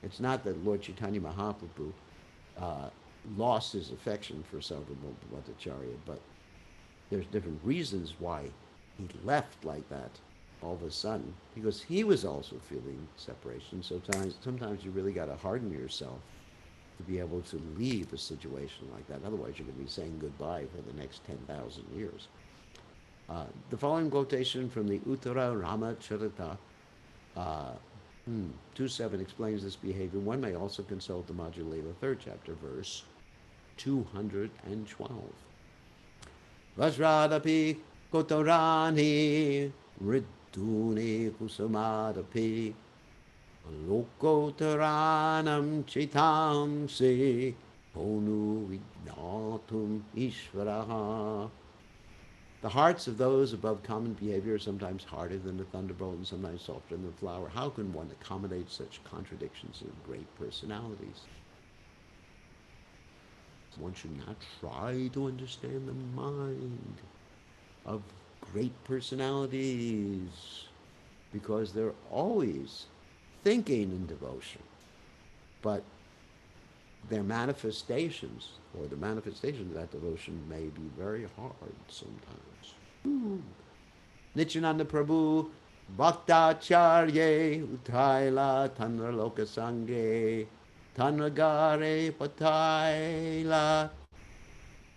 It's not that Lord Chaitanya Mahaprabhu uh, lost his affection for Sarvabhauma Bhattacharya, but there's different reasons why he left like that all of a sudden, because he was also feeling separation. Sometimes you really got to harden yourself to be able to leave a situation like that. Otherwise, you're going to be saying goodbye for the next 10,000 years. The following quotation from the Uttara Ramacharita 2.7 explains this behavior. One may also consult the Madhya Lila 3rd chapter, verse 212. Vajradapi kotorani ridduni kusumadapi lokotaranam chitamsi ponu vignatum ishvaraha. The hearts of those above common behavior are sometimes harder than the thunderbolt and sometimes softer than the flower. How can one accommodate such contradictions in great personalities? One should not try to understand the mind of great personalities because they're always thinking in devotion. But their manifestations, or the manifestations of that devotion, may be very hard sometimes. Nityananda Prabhu Bhaktacharya Utaila Tanra Lokasange Tanragare Pataila.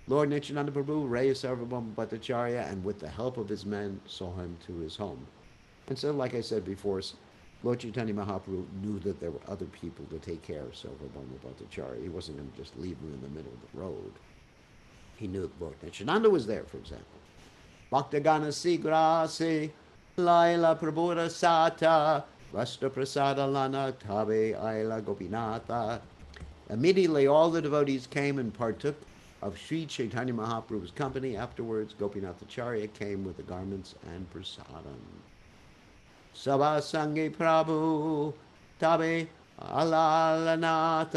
Lord Nityananda Prabhu raised Sarvabhauma Bhattacharya and with the help of his men saw him to his home. And so, like I said before, Lord Chaitanya Mahaprabhu knew that there were other people to take care of Sarvabhauma Bhattacharya. He wasn't going to just leave him in the middle of the road. He knew that Lord Nityananda was there, for example. Bhaktagana Sigrasi Laila Prabhuda Sata Rashtra Prasada Lana Tabe Aila Gopinatha. Immediately all the devotees came and partook of Sri Chaitanya Mahaprabhu's company. Afterwards, Gopinathacharya came with the garments and prasadam. Sabha Sangi Prabhu Tabe Alalanata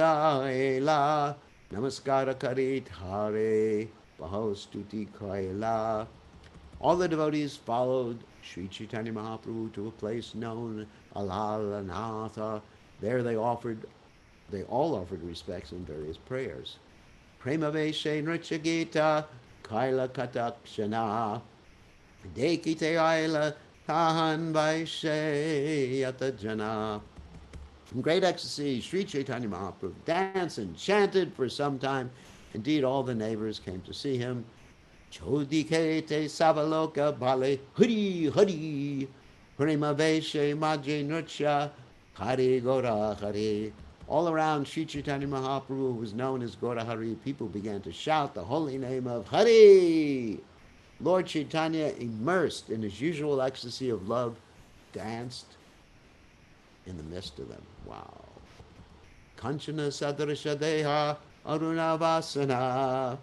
Ela Namaskara Karit Hare Bahostuti Kaila. All the devotees followed Sri Chaitanya Mahaprabhu to a place known Alalanatha. There they all offered respects and various prayers. Prema Veshe Nritya Gita Kaila Katakshana Dekite Aila Tahan Vaishe Yata Jana. In great ecstasy, Sri Chaitanya Mahaprabhu danced and chanted for some time. Indeed, all the neighbors came to see him. Chodikete Savaloka Bale Hari Hari Prema Veshe Madhya Nritya Hari Gora Hari. All around Sri Chaitanya Mahaprabhu, who was known as Gora Hari, people began to shout the holy name of Hari. Lord Chaitanya, immersed in his usual ecstasy of love, danced in the midst of them. Wow. Kanchana Sadrisha Deha Arunavasana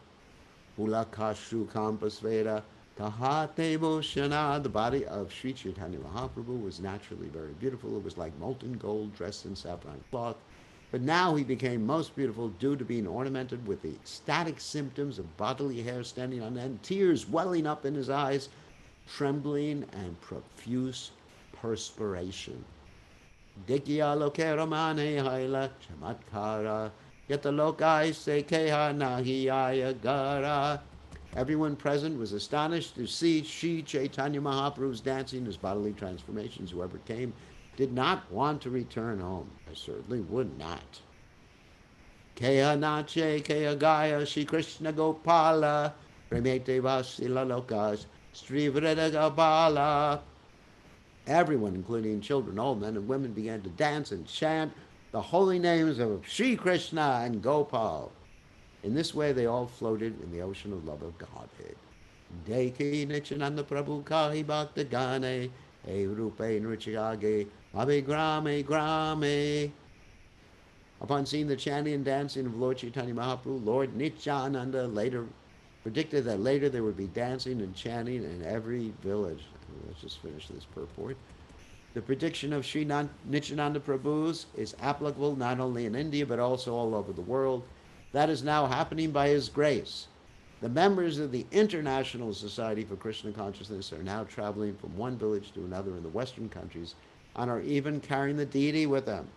Ulakashu Kampasveda Tahate Bhushana. The body of Sri Chaitanya Mahaprabhu was naturally very beautiful. It was like molten gold dressed in saffron cloth. But now he became most beautiful due to being ornamented with the ecstatic symptoms of bodily hair standing on end, tears welling up in his eyes, trembling and profuse perspiration. Dikya lokeramane haila chamatkara yatalokai sekeha nahiyaya gara. Everyone present was astonished to see Sri Chaitanya Mahaprabhu's dancing, his bodily transformations. Whoever came did not want to return home. I certainly would not. Kaya Nache, Kaya Gaya, Shri Krishna Gopala, Premete Vasila Lokas, Sri Vreda Gopala. Everyone, including children, old men, and women, began to dance and chant the holy names of Sri Krishna and Gopal. In this way, they all floated in the ocean of love of Godhead. Deki Nityananda Prabhu Kahi Bhakta Gane, E Rupe Nrityage, Abhi Grame Grame. Upon seeing the chanting and dancing of Lord Chaitanya Mahaprabhu, Lord Nityananda later predicted that later there would be dancing and chanting in every village. Let's just finish this purport. The prediction of Sri Nityananda Prabhu's is applicable not only in India but also all over the world. That is now happening by his grace. The members of the International Society for Krishna Consciousness are now traveling from one village to another in the Western countries and are even carrying the deity with them.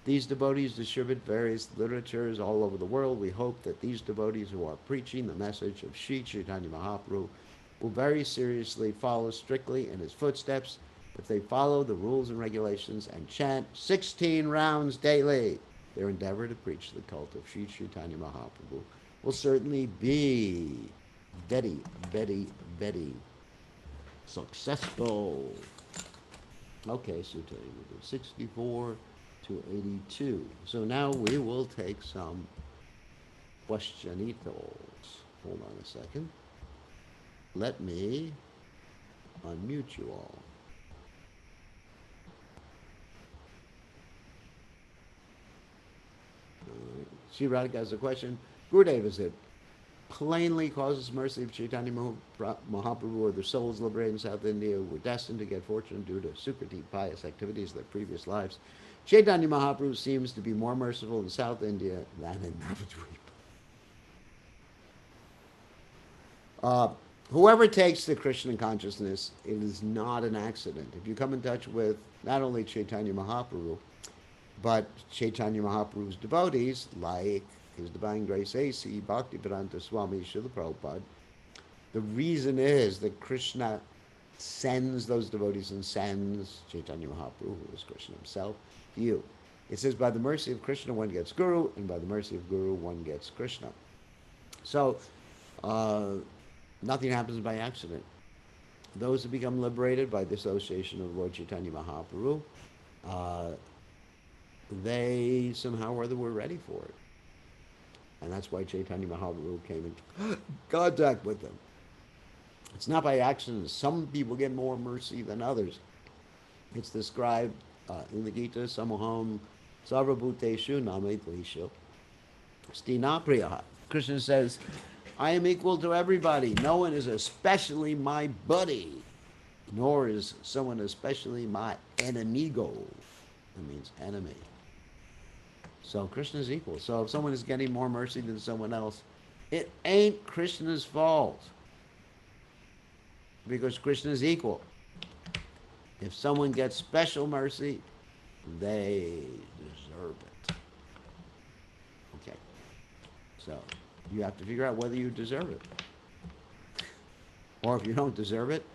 These devotees distribute various literatures all over the world. We hope that these devotees who are preaching the message of Sri Chaitanya Mahaprabhu will very seriously follow strictly in his footsteps if they follow the rules and regulations and chant 16 rounds daily. Their endeavor to preach the cult of Sri Chaitanya Mahaprabhu will certainly be very, very, very successful. Okay, so today we did 64 to 82. So now we will take some cuestionitos. Hold on a second. Let me unmute you all. Sri Radhika has a question. Gurudev, is it plainly causes mercy of Chaitanya Mahaprabhu or the souls liberated in South India were destined to get fortune due to Sukriti pious activities of their previous lives? Chaitanya Mahaprabhu seems to be more merciful in South India than in Navadvip. Whoever takes the Krishna consciousness, it is not an accident. If you come in touch with not only Chaitanya Mahaprabhu, but Chaitanya Mahaprabhu's devotees, like His Divine Grace A.C. Bhaktivedanta Swami Srila Prabhupada, the reason is that Krishna sends those devotees and sends Chaitanya Mahaprabhu, who is Krishna himself, to you. It says, by the mercy of Krishna, one gets Guru, and by the mercy of Guru, one gets Krishna. So, nothing happens by accident. Those who become liberated by the association of Lord Chaitanya Mahaprabhu, they somehow or other were ready for it. And that's why Chaitanya Mahaprabhu came in contact with them. It's not by accident. Some people get more mercy than others. It's described in the Gita, Samoham Sarvabhuteshu Nametlishu Stinapriya. Krishna says, I am equal to everybody. No one is especially my buddy, nor is someone especially my enemigo. That means enemy. So Krishna is equal. So if someone is getting more mercy than someone else, it ain't Krishna's fault, because Krishna is equal. If someone gets special mercy, they deserve it. Okay. So you have to figure out whether you deserve it. Or if you don't deserve it,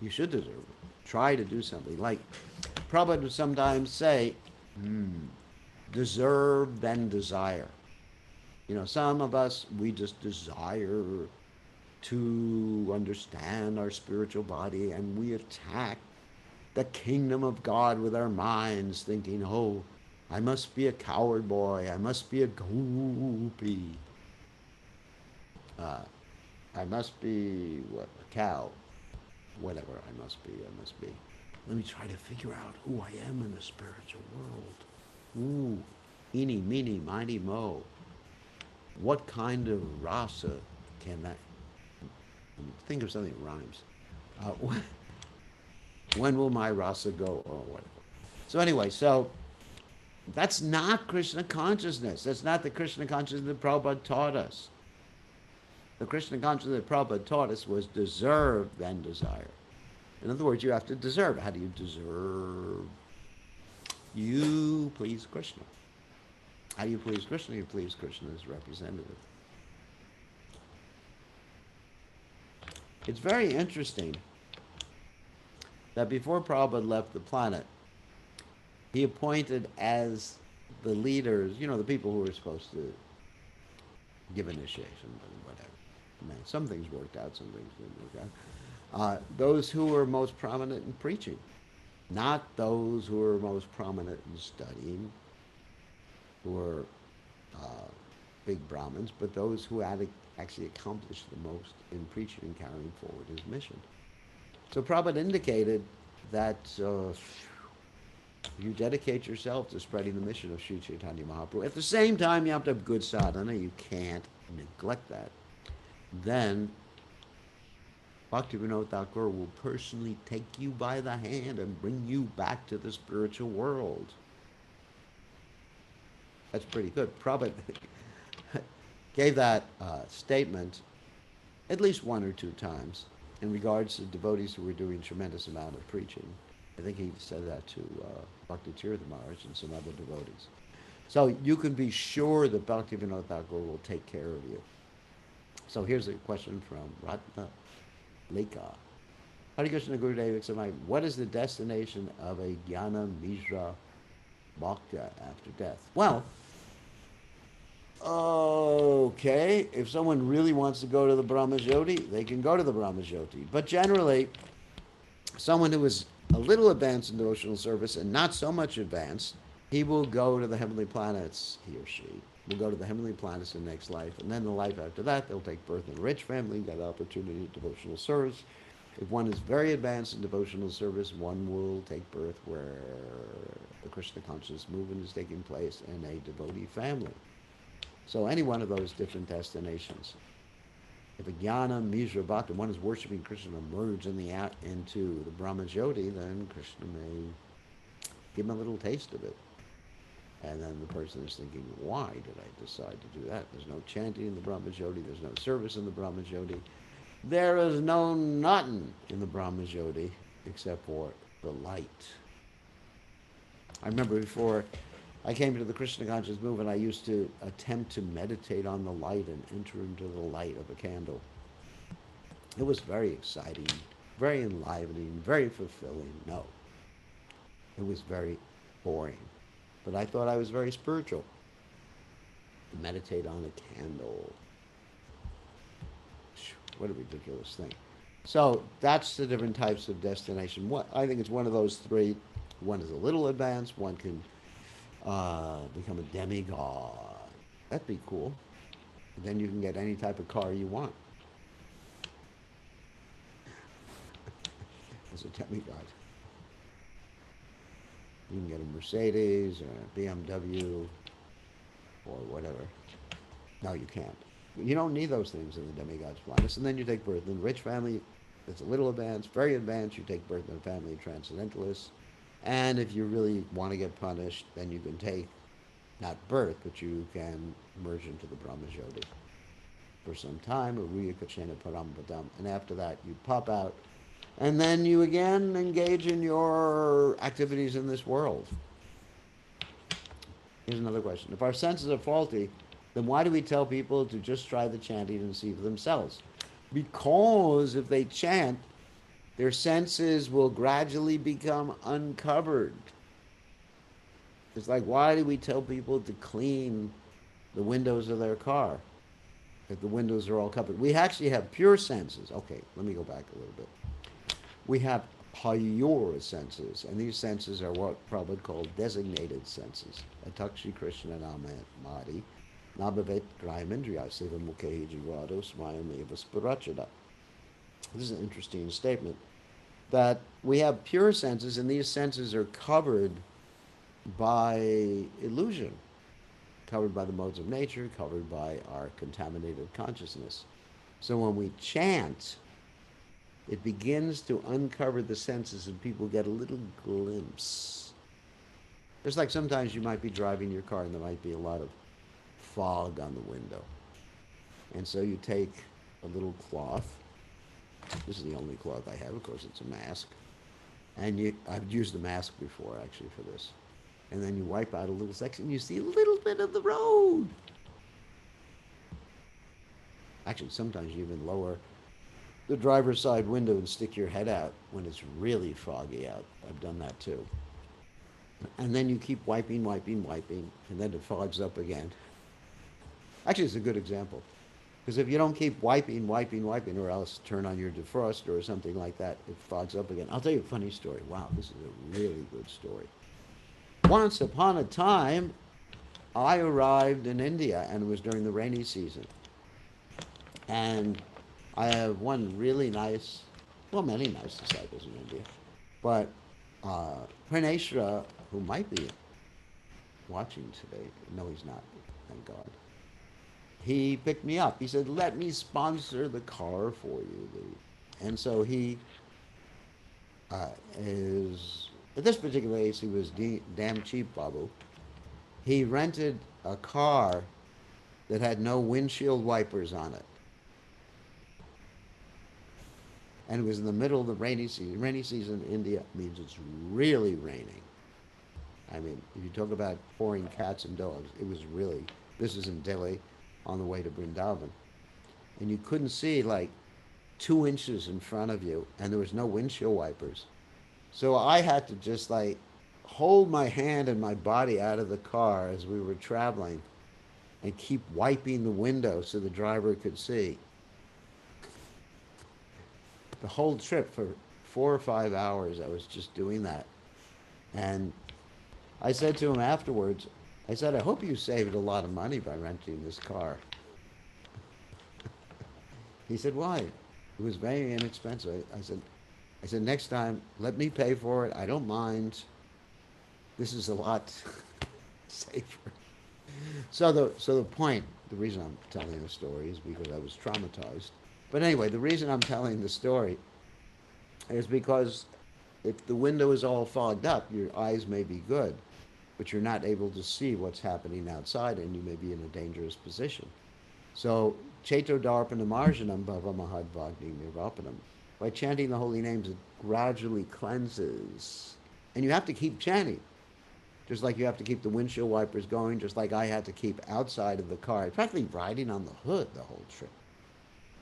you should deserve it. Try to do something. Like Prabhupada would sometimes say, deserve then desire. You know, some of us, we just desire to understand our spiritual body, and we attack the kingdom of God with our minds, thinking, oh, I must be a coward boy, I must be a gopi, I must be, what, a cow, whatever I must be. Let me try to figure out who I am in the spiritual world. Ooh, eeny, meeny, miny, mo. What kind of rasa can that... Think of something that rhymes. When will my rasa go? Or whatever. So anyway, so that's not Krishna consciousness. That's not the Krishna consciousness that Prabhupada taught us. The Krishna consciousness that Prabhupada taught us was deserve then desire. In other words, you have to deserve. How do you deserve? You please Krishna. How do you please Krishna? You please Krishna's representative. It's very interesting that before Prabhupada left the planet, he appointed as the leaders, the people who are supposed to give initiation and whatever. Man, some things worked out, some things didn't work out. Those who were most prominent in preaching, not those who were most prominent in studying, who were uh, big Brahmins, but those who had actually accomplished the most in preaching and carrying forward his mission. So Prabhupada indicated that you dedicate yourself to spreading the mission of Sri Chaitanya Mahaprabhu. At the same time, you have to have good sadhana. You can't neglect that. Then Bhaktivinoda Thakur will personally take you by the hand and bring you back to the spiritual world. That's pretty good. Prabhupada gave that statement at least one or two times in regards to devotees who were doing tremendous amount of preaching. I think he said that to Bhakti Tirtha Maharaj and some other devotees. So you can be sure that Bhaktivinoda Thakur will take care of you. So here's a question from Ratna Lika. Hare Krishna Gurudev Iksamai, what is the destination of a Jnana Mishra Bhakta after death? Well, okay, if someone really wants to go to the Brahmajyoti, they can go to the Brahmajyoti. But generally, someone who is a little advanced in devotional service and not so much advanced, he will go to the heavenly planets, he or she will go to the heavenly planets in the next life. And then the life after that, they'll take birth in a rich family, get opportunity of devotional service. If one is very advanced in devotional service, one will take birth where the Krishna conscious movement is taking place in a devotee family. So any one of those different destinations. If a Jnana Mishra Bhakta, one is worshipping Krishna, emerge into the Brahmajyoti, then Krishna may give him a little taste of it. And then the person is thinking, why did I decide to do that? There's no chanting in the Brahmajyoti, there's no service in the Brahmajyoti. There is no nothing in the Brahmajyoti except for the light. I remember before I came to the Krishna conscious movement, I used to attempt to meditate on the light and enter into the light of a candle. It was very exciting, very enlivening, very fulfilling. No, it was very boring. But I thought I was very spiritual. To meditate on a candle. What a ridiculous thing. So that's the different types of destination. I think it's one of those three. One is a little advanced, one can become a demigod. That'd be cool. And then you can get any type of car you want as a demigod. You can get a Mercedes or a BMW or whatever. No, you can't. You don't need those things in the demigod's planets. And then you take birth in a rich family that's a little advanced, very advanced. You take birth in a family of transcendentalists. And if you really want to get punished, then you can take, not birth, but you can merge into the Brahmajyoti for some time, and after that you pop out, and then you again engage in your activities in this world. Here's another question. If our senses are faulty, then why do we tell people to just try the chanting and see for themselves? Because if they chant, their senses will gradually become uncovered. It's like, why do we tell people to clean the windows of their car if the windows are all covered? We actually have pure senses. Okay, let me go back a little bit. We have pure senses, and these senses are what Prabhupada called designated senses. Atakshi Krishna Namadi, Nabhavet Grahimendriya Seva Mukhehi Jivado Smayam Eva Spirachada. This is an interesting statement, that we have pure senses, and these senses are covered by illusion, covered by the modes of nature, covered by our contaminated consciousness. So when we chant, it begins to uncover the senses and people get a little glimpse. Just like sometimes you might be driving your car and there might be a lot of fog on the window. And so you take a little cloth. This is the only cloth I have, of course it's a mask. And I've used a mask before actually for this. And then you wipe out a little section and you see a little bit of the road. Actually, sometimes you even lower the driver's side window and stick your head out when it's really foggy out. I've done that too. And then you keep wiping, wiping, wiping, and then it fogs up again. Actually, it's a good example. Because if you don't keep wiping, wiping, wiping, or else turn on your defroster or something like that, it fogs up again. I'll tell you a funny story. Wow, this is a really good story. Once upon a time, I arrived in India, and it was during the rainy season. And I have one really nice, well, many nice disciples in India. But Praneshra, who might be watching today, no, he's not, thank God. He picked me up. He said, "Let me sponsor the car for you." And so he is, at this particular age, he was damn cheap, Babu. He rented a car that had no windshield wipers on it. And it was in the middle of the rainy season. Rainy season in India means it's really raining. I mean, if you talk about pouring cats and dogs, it was really, this is in Delhi on the way to Vrindavan. And you couldn't see like 2 inches in front of you, and there was no windshield wipers. So I had to just like hold my hand and my body out of the car as we were traveling and keep wiping the window so the driver could see. The whole trip for 4 or 5 hours, I was just doing that. And I said to him afterwards, I said, "I hope you saved a lot of money by renting this car." He said, "Why?" It was very inexpensive. I said, "Next time, let me pay for it. I don't mind. This is a lot safer." So the point, the reason I'm telling the story is because I was traumatized. But anyway, the reason I'm telling the story is because if the window is all fogged up, your eyes may be good, but you're not able to see what's happening outside, and you may be in a dangerous position. So, Cheto Darpanam Arjanam Bhava Mahadvagni Nirvapanam. By chanting the holy names, it gradually cleanses. And you have to keep chanting. Just like you have to keep the windshield wipers going, just like I had to keep outside of the car, practically riding on the hood the whole trip.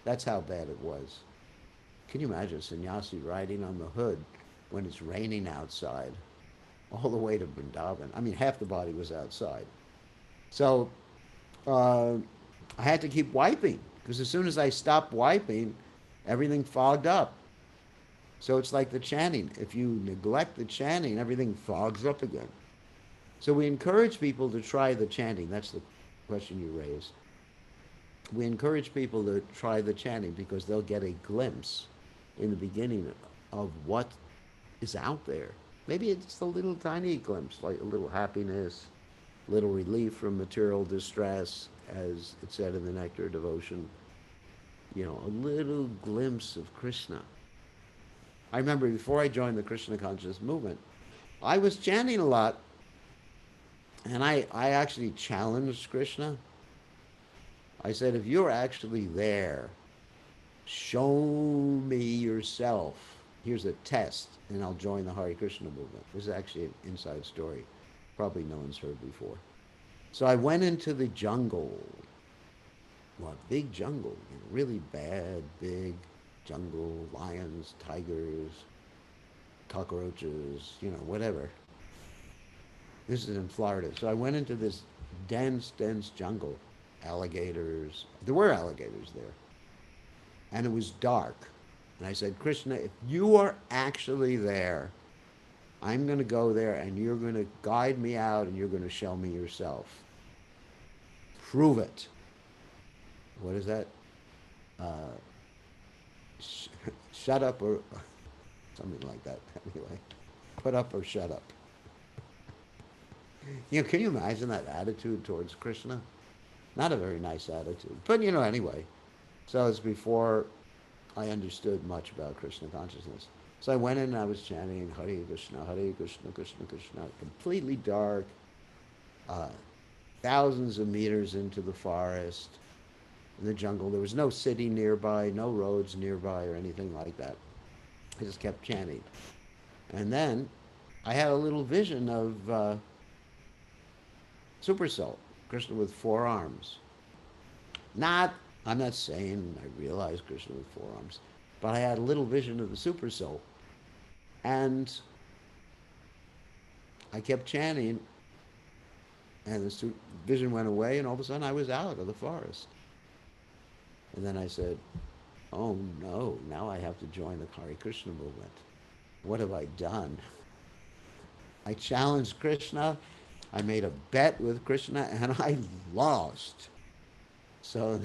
That's how bad it was. Can you imagine a sannyasi riding on the hood when it's raining outside all the way to Vrindavan? I mean, half the body was outside. So I had to keep wiping because as soon as I stopped wiping, everything fogged up. So it's like the chanting. If you neglect the chanting, everything fogs up again. So we encourage people to try the chanting. That's the question you raised. We encourage people to try the chanting because they'll get a glimpse in the beginning of what is out there. Maybe it's a little tiny glimpse, like a little happiness, a little relief from material distress, as it said in the Nectar Devotion. You know, a little glimpse of Krishna. I remember before I joined the Krishna conscious movement, I was chanting a lot, and I actually challenged Krishna. I said, if you're actually there, show me yourself. Here's a test, and I'll join the Hare Krishna movement. This is actually an inside story. Probably no one's heard before. So I went into the jungle. Well, big jungle, really bad, big jungle, lions, tigers, cockroaches, whatever. This is in Florida. So I went into this dense, dense jungle. Alligators. There were alligators there. And it was dark. And I said, Krishna, if you are actually there, I'm going to go there and you're going to guide me out and you're going to show me yourself. Prove it. What is that? Shut up or something like that. Anyway, put up or shut up. Can you imagine that attitude towards Krishna? Not a very nice attitude. But, anyway. So it's before I understood much about Krishna consciousness. So I went in and I was chanting Hare Krishna, Krishna Krishna, completely dark, thousands of meters into the forest, in the jungle. There was no city nearby, no roads nearby or anything like that. I just kept chanting. And then I had a little vision of Super Soul, Krishna with 4 arms. I'm not saying I realized Krishna with 4 arms, but I had a little vision of the Super Soul. And I kept chanting, and the vision went away, and all of a sudden I was out of the forest. And then I said, oh no, now I have to join the Hare Krishna movement. What have I done? I challenged Krishna. I made a bet with Krishna, and I lost. So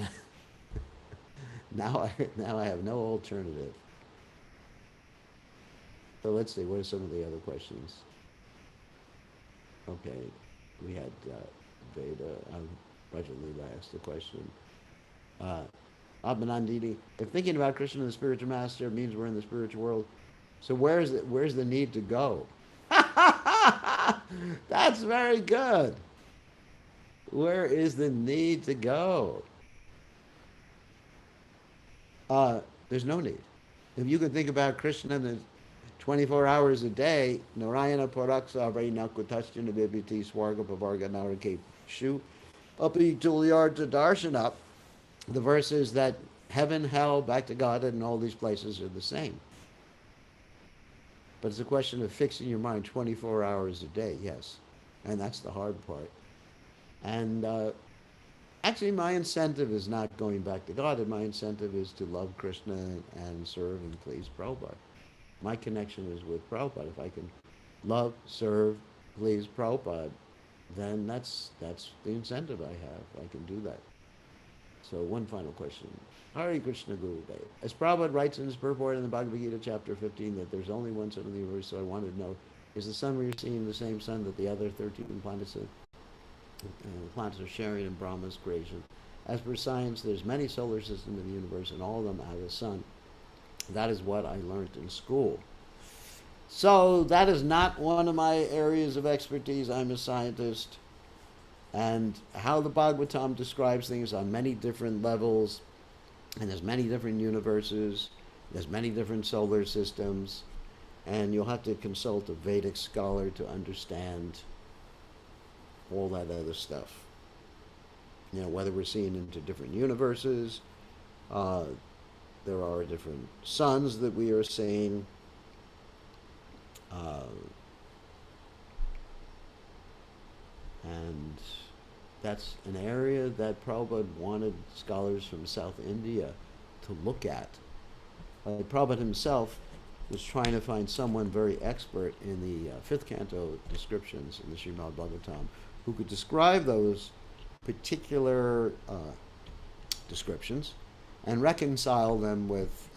now I have no alternative. So let's see, what are some of the other questions? Okay, we had Veda, Roger Lila asked the question. Uh, Abhinandini, if thinking about Krishna, the spiritual master, means we're in the spiritual world, so where's the need to go? That's very good. Where is the need to go? There's no need. If you can think about Krishna in 24 hours a day, Narayana Paraksa Vaina Kutashchana Vibhiti Swarga Pavarga Narake Shu Api Tulyarta Darshana, the verse is that heaven, hell, back to God, and all these places are the same. But it's a question of fixing your mind 24 hours a day, yes. And that's the hard part. And actually, my incentive is not going back to God. My incentive is to love Krishna and serve and please Prabhupada. My connection is with Prabhupada. If I can love, serve, please Prabhupada, then that's the incentive I have. I can do that. So one final question. Hare Krishna Guru Dev. As Prabhupada writes in his purport in the Bhagavad Gita, chapter 15, that there's only one sun in the universe, so I wanted to know, is the sun we're seeing the same sun that the other 13 planets are sharing in Brahma's creation? As per science, there's many solar systems in the universe, and all of them have a sun. That is what I learned in school. So that is not one of my areas of expertise. I'm a scientist. And how the Bhagavatam describes things on many different levels, and there's many different universes, there's many different solar systems, and you'll have to consult a Vedic scholar to understand all that other stuff. You know, whether we're seeing into different universes, there are different suns that we are seeing. And that's an area that Prabhupada wanted scholars from South India to look at. Prabhupada himself was trying to find someone very expert in the fifth canto descriptions in the Srimad Bhagavatam who could describe those particular descriptions and reconcile them with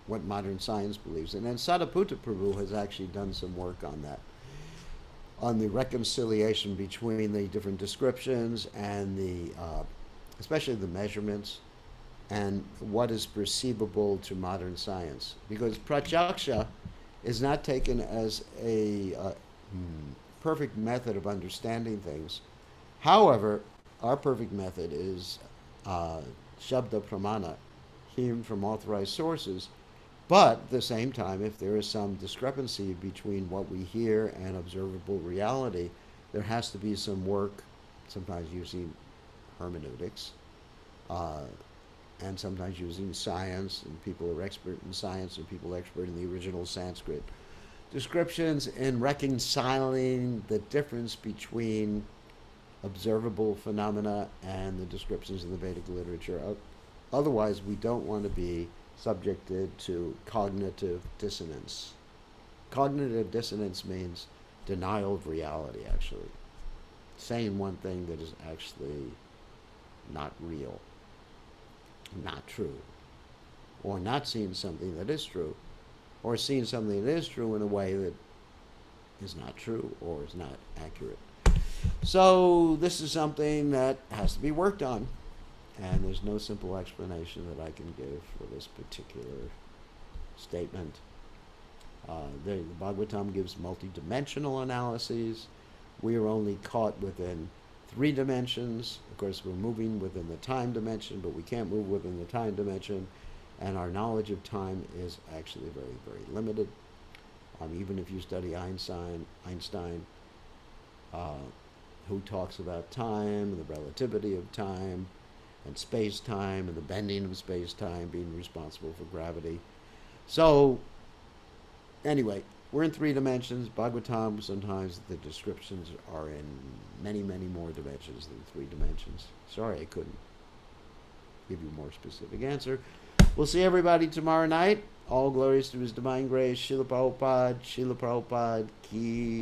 what modern science believes in. And Sadaputta Prabhu has actually done some work on that, on the reconciliation between the different descriptions and the, especially the measurements, and what is perceivable to modern science. Because pratyaksha is not taken as a perfect method of understanding things. However, our perfect method is shabda pramana, hearing from authorized sources. But at the same time, if there is some discrepancy between what we hear and observable reality, there has to be some work, sometimes using hermeneutics, and sometimes using science, and people are expert in science, and people are expert in the original Sanskrit descriptions, in reconciling the difference between observable phenomena and the descriptions in the Vedic literature. Otherwise, we don't want to be subjected to cognitive dissonance. Cognitive dissonance means denial of reality, actually. Saying one thing that is actually not real, not true. Or not seeing something that is true. Or seeing something that is true in a way that is not true or is not accurate. So this is something that has to be worked on. And there's no simple explanation that I can give for this particular statement. The Bhagavatam gives multidimensional analyses. We are only caught within 3 dimensions. Of course, we're moving within the time dimension, but we can't move within the time dimension. And our knowledge of time is actually very, very limited. Even if you study Einstein, who talks about time and the relativity of time, and space-time and the bending of space-time being responsible for gravity. So, anyway, we're in 3 dimensions. Bhagavatam, sometimes the descriptions are in many, many more dimensions than 3 dimensions. Sorry, I couldn't give you a more specific answer. We'll see everybody tomorrow night. All glories to His Divine Grace. Srila Prabhupada, Srila Prabhupada, Ki